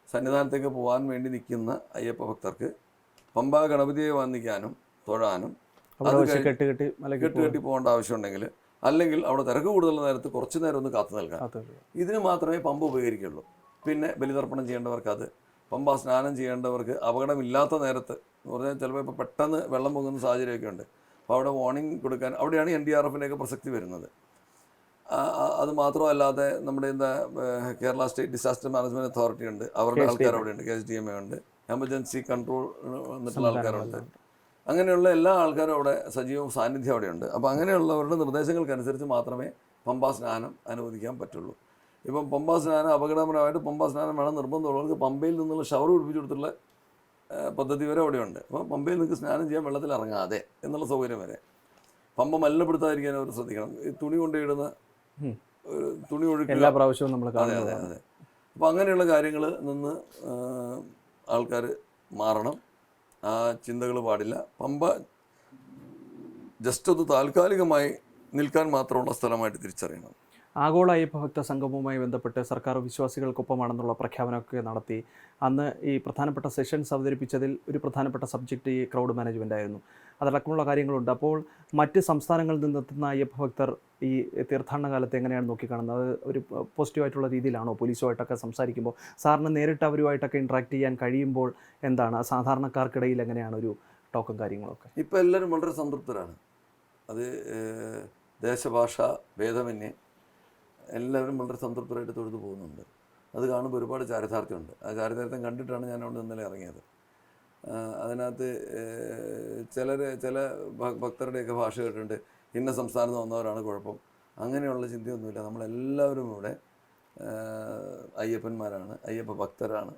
സന്നിധാനത്തേക്ക് പോകാൻ വേണ്ടി നിൽക്കുന്ന അയ്യപ്പ ഭക്തർക്ക് പമ്പ ഗണപതിയെ വന്ദിക്കാനും തൊഴാനും അവിടെ അത് വെച്ച് കെട്ടി കെട്ടി മലയ്ക്ക് കെട്ടി പോകേണ്ട ആവശ്യമുണ്ടെങ്കിൽ, അല്ലെങ്കിൽ അവിടെ തിരക്ക് കൂടുതലുള്ള നേരത്ത് കുറച്ച് നേരം ഒന്ന് കാത്തു നിൽക്കാം. ഇതിന് മാത്രമേ പമ്പ ഉപകരിക്കുള്ളൂ. പിന്നെ ബലിതർപ്പണം ചെയ്യേണ്ടവർക്ക് അത്, പമ്പ സ്നാനം ചെയ്യേണ്ടവർക്ക് അപകടമില്ലാത്ത നേരത്ത് എന്ന് പറഞ്ഞാൽ ചിലപ്പോൾ ഇപ്പോൾ പെട്ടെന്ന് വെള്ളം പൊങ്ങുന്ന സാഹചര്യമൊക്കെ ഉണ്ട്. അപ്പോൾ അവിടെ വാർണിംഗ് കൊടുക്കാൻ, അവിടെയാണ് NDRFിൻ്റെയൊക്കെ പ്രസക്തി വരുന്നത്. അത് മാത്രമല്ലാതെ നമ്മുടെ എന്താ Kerala state disaster management authority ഉണ്ട്, അവരുടെ ആൾക്കാർ അവിടെ ഉണ്ട്, KSDMA ഉണ്ട്, എമർജൻസി കൺട്രോൾ വന്നിട്ടുള്ള ആൾക്കാരുണ്ട്. അങ്ങനെയുള്ള എല്ലാ ആൾക്കാരും അവിടെ സജീവ സാന്നിധ്യം അവിടെയുണ്ട്. അപ്പോൾ അങ്ങനെയുള്ളവരുടെ നിർദ്ദേശങ്ങൾക്കനുസരിച്ച് മാത്രമേ പമ്പാ സ്നാനം അനുവദിക്കാൻ പറ്റുള്ളൂ. ഇപ്പം പമ്പാ സ്നാനം അപകടകരമായിട്ട് പമ്പാ സ്നാനം വേണം നിർബന്ധമുള്ളവർക്ക് പമ്പയിൽ നിന്നുള്ള ഷവർ പിടിപ്പിച്ചു കൊടുത്തിട്ടുള്ള പദ്ധതി വരെ അവിടെയുണ്ട്. അപ്പോൾ പമ്പയിൽ നിങ്ങൾക്ക് സ്നാനം ചെയ്യാൻ വെള്ളത്തിൽ ഇറങ്ങാതെ എന്നുള്ള സൗകര്യം വരെ. പമ്പ മലിനപ്പെടുത്താതിരിക്കാൻ അവർ ശ്രദ്ധിക്കണം. ഈ തുണി കൊണ്ടിടുന്ന തുണി ഒഴുക്കുക എല്ലാ പ്രാവശ്യവും നമ്മൾ അതെ. അപ്പോൾ അങ്ങനെയുള്ള കാര്യങ്ങൾ നിന്ന് ആൾക്കാർ മാറണം. ആ ചിന്തകൾ പാടില്ല. പമ്പ ജസ്റ്റ് ഒന്ന് താൽക്കാലികമായി നിൽക്കാൻ മാത്രമുള്ള സ്ഥലമായിട്ട് തിരിച്ചറിയണം. ആഗോള അയ്യപ്പ ഭക്ത സംഗമവുമായി ബന്ധപ്പെട്ട് സർക്കാർ വിശ്വാസികൾക്കൊപ്പമാണെന്നുള്ള പ്രഖ്യാപനമൊക്കെ നടത്തി. അന്ന് ഈ പ്രധാനപ്പെട്ട സെഷൻസ് അവതരിപ്പിച്ചതിൽ ഒരു പ്രധാനപ്പെട്ട സബ്ജക്റ്റ് ഈ ക്രൗഡ് മാനേജ്മെൻ്റ് ആയിരുന്നു. അതടക്കമുള്ള കാര്യങ്ങളുണ്ട്. അപ്പോൾ മറ്റ് സംസ്ഥാനങ്ങളിൽ നിന്നെത്തുന്ന അയ്യപ്പ ഭക്തർ ഈ തീർത്ഥാടന കാലത്ത് എങ്ങനെയാണ് നോക്കിക്കാണുന്നത്? അത് ഒരു പോസിറ്റീവായിട്ടുള്ള രീതിയിലാണോ? പോലീസുമായിട്ടൊക്കെ സംസാരിക്കുമ്പോൾ സാറിന് നേരിട്ട് അവരുമായിട്ടൊക്കെ ഇൻട്രാക്ട് ചെയ്യാൻ കഴിയുമ്പോൾ എന്താണ് സാധാരണക്കാർക്കിടയിൽ എങ്ങനെയാണ് ഒരു ടോക്കും കാര്യങ്ങളൊക്കെ? ഇപ്പോൾ എല്ലാവരും വളരെ സംതൃപ്തരാണ്. അത് ദേശഭാഷ ഭേദമന്യേ എല്ലാവരും വളരെ സംതൃപ്തരായിട്ട് തൊഴുതു പോകുന്നുണ്ട്. അത് കാണുമ്പോൾ ഒരുപാട് ചാരിതാർത്ഥ്യമുണ്ട്. ആ ചാരിതാർത്ഥ്യം കണ്ടിട്ടാണ് ഞാൻ അവിടെ ഇന്നലെ ഇറങ്ങിയത്. അതിനകത്ത് ചില ഭക്തരുടെയൊക്കെ ഭാഷ കേട്ടിട്ടുണ്ട്, ഇന്ന സംസ്ഥാനത്ത് വന്നവരാണ് കുഴപ്പം. അങ്ങനെയുള്ള ചിന്തയൊന്നുമില്ല. നമ്മളെല്ലാവരും ഇവിടെ അയ്യപ്പന്മാരാണ്, അയ്യപ്പ ഭക്തരാണ്.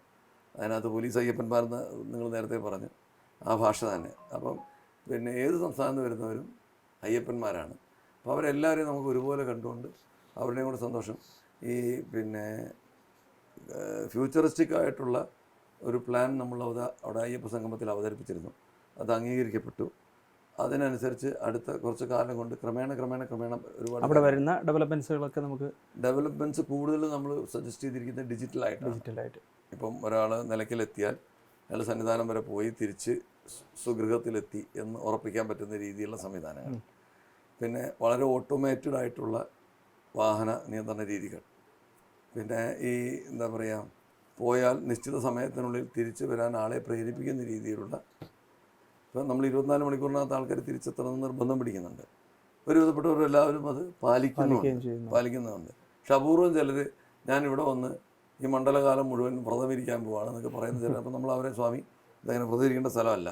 അതിനകത്ത് പോലീസ് അയ്യപ്പന്മാരെന്ന് നിങ്ങൾ നേരത്തെ പറഞ്ഞു, ആ ഭാഷ തന്നെ. അപ്പം പിന്നെ ഏത് സംസ്ഥാനത്ത് വരുന്നവരും അയ്യപ്പന്മാരാണ്. അപ്പോൾ അവരെല്ലാവരെയും നമുക്ക് ഒരുപോലെ കണ്ടുകൊണ്ട് അവരുടെയും കൂടെ സന്തോഷം. ഈ പിന്നെ ഫ്യൂച്ചറിസ്റ്റിക് ആയിട്ടുള്ള ഒരു പ്ലാൻ നമ്മൾ അവിടെ അയ്യപ്പ സംഗമത്തിൽ അവതരിപ്പിച്ചിരുന്നു. അത് അംഗീകരിക്കപ്പെട്ടു. അതിനനുസരിച്ച് അടുത്ത കുറച്ച് കാലം കൊണ്ട് ക്രമേണ ഒരുപാട് അവിടെ വരുന്ന ഡെവലപ്മെൻറ്റ്സുകളൊക്കെ ഡെവലപ്മെൻറ്റ്സ് കൂടുതൽ നമ്മൾ സജസ്റ്റ് ചെയ്തിരിക്കുന്നത് ഡിജിറ്റലായിട്ട്. ഇപ്പം ഒരാൾ നിലയ്ക്കലെത്തിയാൽ അയാൾ സന്നിധാനം വരെ പോയി തിരിച്ച് സ്വഗൃഹത്തിലെത്തി എന്ന് ഉറപ്പിക്കാൻ പറ്റുന്ന രീതിയിലുള്ള സംവിധാനങ്ങൾ. പിന്നെ വളരെ ഓട്ടോമേറ്റഡ് ആയിട്ടുള്ള വാഹന നിയന്ത്രണ രീതികൾ. പിന്നെ ഈ എന്താ പറയുക, പോയാൽ നിശ്ചിത സമയത്തിനുള്ളിൽ തിരിച്ചു വരാൻ ആളെ പ്രേരിപ്പിക്കുന്ന രീതിയിലുള്ള, ഇപ്പം നമ്മൾ 24 മണിക്കൂറിനകത്ത് ആൾക്കാർ തിരിച്ചെത്തണമെന്ന് നിർബന്ധം പിടിക്കുന്നുണ്ട്. ഒരുവിധപ്പെട്ടവരെല്ലാവരും അത് പാലിക്കുന്നുണ്ട്. പക്ഷെ അപൂർവം ചിലർ ഞാനിവിടെ വന്ന് ഈ മണ്ഡലകാലം മുഴുവൻ വ്രതം ഇരിക്കാൻ പോവാണെന്നൊക്കെ പറയുന്ന ചിലർ. അപ്പം നമ്മൾ അവരെ, സ്വാമി ഇതങ്ങനെ വ്രതം ഇരിക്കേണ്ട സ്ഥലമല്ല,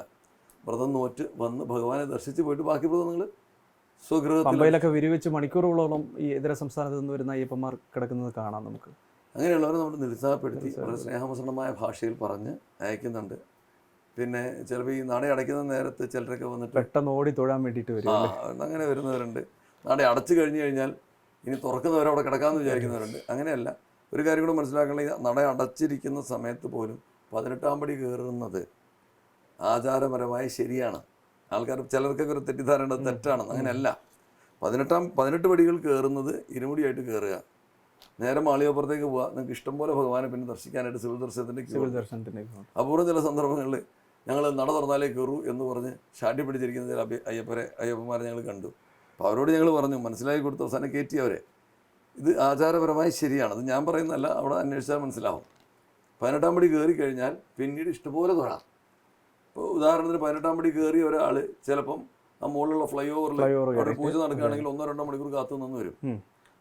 വ്രതം നോറ്റ് വന്ന് ഭഗവാനെ ദർശിച്ച് പോയിട്ട് ബാക്കി വ്രതം നിങ്ങൾ പമ്പയിലൊക്കെ വിരിവെച്ച് മണിക്കൂറുകളോളം ഈ ഇതര സംസ്ഥാനത്ത് നിന്ന് വരുന്ന അയ്യപ്പന്മാർ കിടക്കുന്നത് കാണാം നമുക്ക്. അങ്ങനെയുള്ളവരെ നമ്മൾ നിരുത്സാഹപ്പെടുത്തി വളരെ സ്നേഹമസൃണമായ ഭാഷയിൽ പറഞ്ഞ് അയക്കുന്നുണ്ട്. പിന്നെ ചിലപ്പോൾ ഈ നട അടയ്ക്കുന്ന നേരത്ത് ചിലരൊക്കെ വന്നിട്ട് പെട്ടെന്ന് ഓടി തൊഴാൻ വേണ്ടിയിട്ട് വരും. അങ്ങനെ വരുന്നവരുണ്ട്. നട അടച്ചു കഴിഞ്ഞ് കഴിഞ്ഞാൽ ഇനി തുറക്കുന്നവരവിടെ കിടക്കാമെന്ന് വിചാരിക്കുന്നവരുണ്ട്. അങ്ങനെയല്ല. ഒരു കാര്യം കൂടെ മനസ്സിലാക്കണം, ഈ നട അടച്ചിരിക്കുന്ന സമയത്ത് പോലും 18ാം പടി കയറുന്നത് ആചാരപരമായി ശരിയാണ്. ആൾക്കാർ ചിലർക്കൊക്കെ ഒരു തെറ്റിദ്ധാരണ തെറ്റാണെന്ന്. അങ്ങനെയല്ല. 18 പടികൾ കയറുന്നത് ഇരുമുടിയായിട്ട് കയറുക, നേരെ മാളികപ്പുറത്തേക്ക് പോവുക. നിങ്ങൾക്ക് ഇഷ്ടംപോലെ ഭഗവാനെ പിന്നെ ദർശിക്കാനായിട്ട് സിവിൽ ദർശനത്തിൻ്റെ അപൂർവം ചില സന്ദർഭങ്ങളിൽ ഞങ്ങൾ നട തുറന്നാലേ കയറൂ എന്ന് പറഞ്ഞ് ഷാട്ടി പിടിച്ചിരിക്കുന്ന ചില അയ്യപ്പന്മാരെ ഞങ്ങൾ കണ്ടു. അപ്പോൾ അവരോട് ഞങ്ങൾ പറഞ്ഞു, മനസ്സിലാക്കി കൊടുത്ത് അവസാനം കയറ്റി അവരെ. ഇത് ആചാരപരമായി ശരിയാണ്. അത് ഞാൻ പറയുന്നതല്ല, അവിടെ അന്വേഷിച്ചാൽ മനസ്സിലാവും. 18ാം പടി കയറി കഴിഞ്ഞാൽ പിന്നീട് ഇഷ്ടംപോലെ തൊഴാം. ഇപ്പോൾ ഉദാഹരണത്തിന് 18ാം പടി കയറിയ ഒരാൾ ചിലപ്പം ആ മുകളിലുള്ള ഫ്ലൈ ഓവറിൽ അവിടെ പൂജ നടക്കുകയാണെങ്കിൽ 1-2 മണിക്കൂർ കാത്തു നിന്ന് വരും.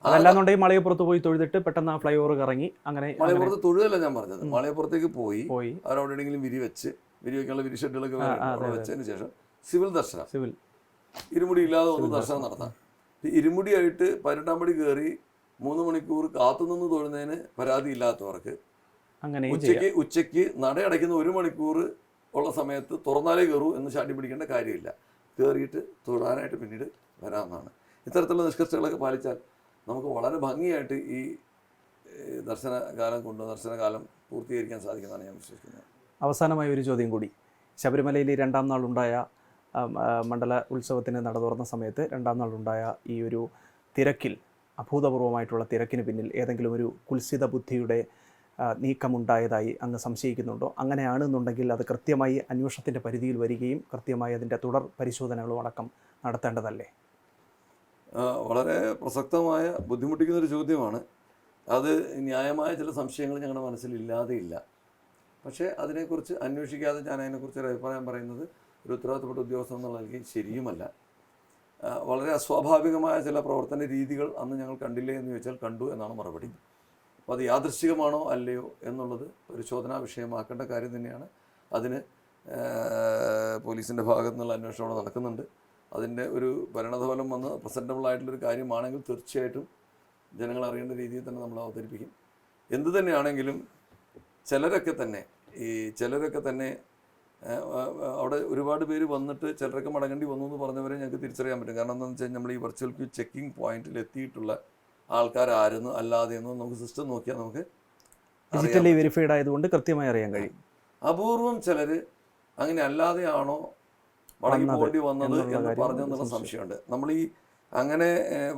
അതല്ലാന്നുണ്ടെങ്കിൽ മലയപ്പുറത്ത് പോയി തൊഴുതിട്ട് പെട്ടെന്ന് ആ ഫ്ലൈ ഓവർ ഇറങ്ങി. അങ്ങനെ മലയപ്പുറത്ത് തൊഴുതല്ല ഞാൻ പറഞ്ഞത്, മലയപ്പുറത്തേക്ക് പോയി അവരവിടെ എവിടെയെങ്കിലും വിരിവെക്കാനുള്ള വിരിഷെഡുകളൊക്കെ വെച്ചതിന് ശേഷം സിവിൽ ദർശനം, ഇരുമുടി ഇല്ലാതെ ഒന്ന് ദർശനം നടത്താം. ഇരുമുടിയായിട്ട് 18ാം പടി കയറി 3 മണിക്കൂർ കാത്തുനിന്ന് തൊഴുന്നതിന് പരാതി ഇല്ലാത്തവർക്ക് ഉച്ചയ്ക്ക് നട അടയ്ക്കുന്ന 1 മണിക്കൂർ ഉള്ള സമയത്ത് തുറന്നാലേ കയറൂ എന്ന് ചാട്ടി പിടിക്കേണ്ട കാര്യമില്ല. കയറിയിട്ട് തൊഴാനായിട്ട് പിന്നീട് വരാമെന്നാണ്. ഇത്തരത്തിലുള്ള നിഷ്കർഷകളൊക്കെ പാലിച്ചാൽ നമുക്ക് വളരെ ഭംഗിയായിട്ട് ഈ ദർശനകാലം പൂർത്തീകരിക്കാൻ സാധിക്കുന്നതാണ് ഞാൻ വിശ്വസിക്കുന്നത്. അവസാനമായ ഒരു ചോദ്യം കൂടി. ശബരിമലയിൽ 2ാം നാളുണ്ടായ മണ്ഡല ഉത്സവത്തിന് നട തുറന്ന സമയത്ത് 2ാം നാളുണ്ടായ ഈ ഒരു തിരക്കിൽ, അഭൂതപൂർവമായിട്ടുള്ള തിരക്കിന് പിന്നിൽ ഏതെങ്കിലും ഒരു കുൽസിത ബുദ്ധിയുടെ നീക്കമുണ്ടായതായി അങ്ങ് സംശയിക്കുന്നുണ്ടോ? അങ്ങനെയാണെന്നുണ്ടെങ്കിൽ അത് കൃത്യമായി അന്വേഷണത്തിൻ്റെ പരിധിയിൽ വരികയും കൃത്യമായി അതിൻ്റെ തുടർ പരിശോധനകളും അടക്കം നടത്തേണ്ടതല്ലേ? വളരെ പ്രസക്തമായ ബുദ്ധിമുട്ടിക്കുന്നൊരു ചോദ്യമാണ്. അത് ന്യായമായ ചില സംശയങ്ങൾ ഞങ്ങളുടെ മനസ്സിലില്ലാതെയില്ല. പക്ഷേ അതിനെക്കുറിച്ച് അന്വേഷിക്കാതെ ഞാൻ അതിനെക്കുറിച്ച് ഒരു അഭിപ്രായം പറയുന്നത് ഒരു ഉത്തരവാദിത്തപ്പെട്ട ഉദ്യോഗസ്ഥൻ എന്നുള്ള നിലയ്ക്ക് ശരിയുമല്ല. വളരെ അസ്വാഭാവികമായ ചില പ്രവർത്തന രീതികൾ അന്ന് ഞങ്ങൾ കണ്ടില്ലേ എന്ന് ചോദിച്ചാൽ കണ്ടു എന്നാണ് മറുപടി. അപ്പോൾ അത് യാദൃശ്ചികമാണോ അല്ലയോ എന്നുള്ളത് പരിശോധനാ വിഷയമാക്കേണ്ട കാര്യം തന്നെയാണ്. അതിന് പോലീസിൻ്റെ ഭാഗത്തു നിന്നുള്ള അന്വേഷണം അവിടെ നടക്കുന്നുണ്ട്. അതിൻ്റെ ഒരു പരിണതഫലം വന്ന് പ്രസൻറ്റബിൾ ആയിട്ടുള്ളൊരു കാര്യമാണെങ്കിൽ തീർച്ചയായിട്ടും ജനങ്ങൾ അറിയേണ്ട രീതിയിൽ തന്നെ നമ്മൾ അവതരിപ്പിക്കും. എന്തു തന്നെയാണെങ്കിലും ചിലരൊക്കെ തന്നെ അവിടെ ഒരുപാട് പേര് വന്നിട്ട് ചിലരൊക്കെ മടങ്ങേണ്ടി വന്നു എന്ന് പറഞ്ഞവരെ ഞങ്ങൾക്ക് തിരിച്ചറിയാൻ പറ്റും. കാരണം എന്താണെന്ന് വെച്ചാൽ നമ്മൾ ഈ വെർച്വൽ ക്യൂ ചെക്കിംഗ് പോയിന്റിൽ എത്തിയിട്ടുള്ള ആൾക്കാരായിരുന്നു അല്ലാതെയെന്നോ നമുക്ക് സിസ്റ്റം നോക്കിയാൽ നമുക്ക് ഡിജിറ്റലി വെരിഫൈഡ് ആയതുകൊണ്ട് കൃത്യമായി അറിയാൻ കഴിയും. അപൂർവം ചിലർ അങ്ങനെ അല്ലാതെയാണോ മടങ്ങി പോകേണ്ടി വന്നത് എന്ന് പറഞ്ഞെന്നുള്ള സംശയമുണ്ട്. നമ്മൾ ഈ അങ്ങനെ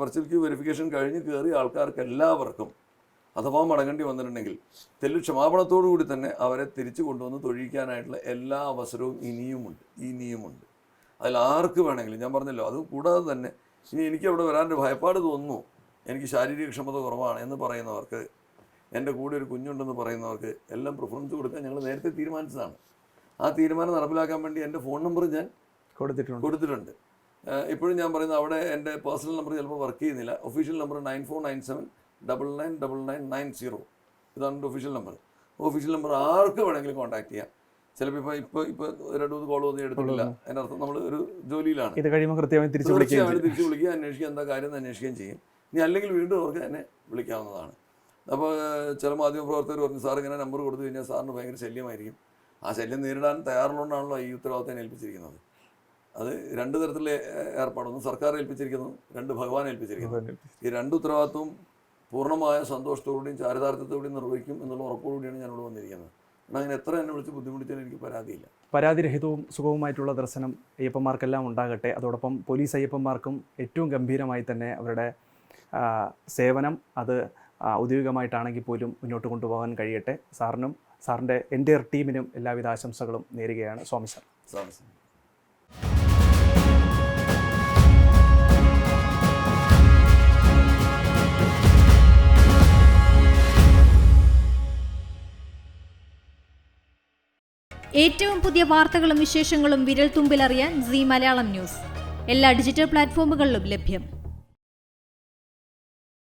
വെർച്വൽ ക്യൂ വെരിഫിക്കേഷൻ കഴിഞ്ഞ് കയറിയ ആൾക്കാർക്ക് എല്ലാവർക്കും അഥവാ മടങ്ങേണ്ടി വന്നിട്ടുണ്ടെങ്കിൽ ക്ഷമാപണത്തോടു കൂടി തന്നെ അവരെ തിരിച്ചു കൊണ്ടുവന്ന് തൊഴിക്കാനായിട്ടുള്ള എല്ലാ അവസരവും ഇനിയുമുണ്ട്. അതിൽ ആർക്ക് വേണമെങ്കിലും, ഞാൻ പറഞ്ഞല്ലോ, അത് കൂടാതെ തന്നെ ഇനി എനിക്ക് അവിടെ വരാനൊരു ഭയപ്പാട് തോന്നുന്നു, എനിക്ക് ശാരീരിക ക്ഷമത കുറവാണ് എന്ന് പറയുന്നവർക്ക്, എൻ്റെ കൂടെ ഒരു കുഞ്ഞുണ്ടെന്ന് പറയുന്നവർക്ക് എല്ലാം പ്രിഫറൻസ് കൊടുക്കാൻ ഞങ്ങൾ നേരത്തെ തീരുമാനിച്ചതാണ്. ആ തീരുമാനം നടപ്പിലാക്കാൻ വേണ്ടി എൻ്റെ ഫോൺ നമ്പർ ഞാൻ കൊടുത്തിട്ടുണ്ട്. ഇപ്പോഴും ഞാൻ പറയുന്നത് അവിടെ എൻ്റെ പേഴ്സണൽ നമ്പർ ചിലപ്പോൾ വർക്ക് ചെയ്യുന്നില്ല. Official number 9497999990. ഇതാണ് എൻ്റെ ഒഫീഷ്യൽ നമ്പർ. ഒഫീഷ്യൽ നമ്പർ ആർക്ക് വേണമെങ്കിലും കോൺടാക്ട് ചെയ്യാം. ചിലപ്പോൾ ഇപ്പോൾ 2-3 കോൾ ഒന്നും എടുത്തിട്ടില്ല, അതിൻ്റെ അർത്ഥം നമ്മൾ ഒരു ജോലിയിലാണ്. ഇത് കഴിയുമ്പോൾ കൃത്യമായി തിരിച്ചു വിളിക്കുക, അന്വേഷിക്കുക, എന്താ കാര്യം അന്വേഷിക്കുകയും ചെയ്യും. ഇനി അല്ലെങ്കിൽ വീണ്ടും അവർക്ക് എന്നെ വിളിക്കാവുന്നതാണ്. അപ്പോൾ ചില മാധ്യമപ്രവർത്തകർ പറഞ്ഞു, സാർ ഇങ്ങനെ നമ്പർ കൊടുത്തു കഴിഞ്ഞാൽ സാറിന് ഭയങ്കര ശല്യമായിരിക്കും. ആ ശല്യം നേരിടാൻ തയ്യാറുള്ളതുകൊണ്ടാണല്ലോ ഈ ഉത്തരവാദിത്തം ഏൽപ്പിച്ചിരിക്കുന്നത്. അത് 2 തരത്തിലെ ഏർപ്പാടൊന്നും സർക്കാർ ഏൽപ്പിച്ചിരിക്കുന്നു, 2 ഭഗവാൻ ഏൽപ്പിച്ചിരിക്കുന്നു. ഈ 2 ഉത്തരവാദിത്വവും പൂർണ്ണമായ സന്തോഷത്തോടുകൂടിയും ചാരിതാർത്ഥ്യത്തോടെയും നിർവഹിക്കും എന്നുള്ള ഉറപ്പോടുകൂടിയാണ് ഞാനിവിടെ വന്നിരിക്കുന്നത്. അങ്ങനെ എത്ര എന്നെ വിളിച്ച് ബുദ്ധിമുട്ടിച്ചാലും എനിക്ക് പരാതിയില്ല. പരാതിരഹിതവും സുഗമമായിട്ടുള്ള ദർശനം അയ്യപ്പന്മാർക്കെല്ലാം ഉണ്ടാകട്ടെ. അതോടൊപ്പം പോലീസ് അയ്യപ്പന്മാർക്കും ഏറ്റവും ഗംഭീരമായി തന്നെ അവരുടെ സേവനം അത് ഔദ്യോഗികമായിട്ടാണെങ്കിൽ പോലും മുന്നോട്ട് കൊണ്ടുപോകാൻ കഴിയട്ടെ. സാറിനും സാറിൻ്റെ എൻ്റയർ ടീമിനും എല്ലാവിധ ആശംസകളും നേരുകയാണ്. സ്വാമി സാർ. ഏറ്റവും പുതിയ വാർത്തകളും വിശേഷങ്ങളും വിരൽത്തുമ്പിലറിയാൻ സീ മലയാളം ന്യൂസ് എല്ലാ ഡിജിറ്റൽ പ്ലാറ്റ്ഫോമുകളിലും ലഭ്യം.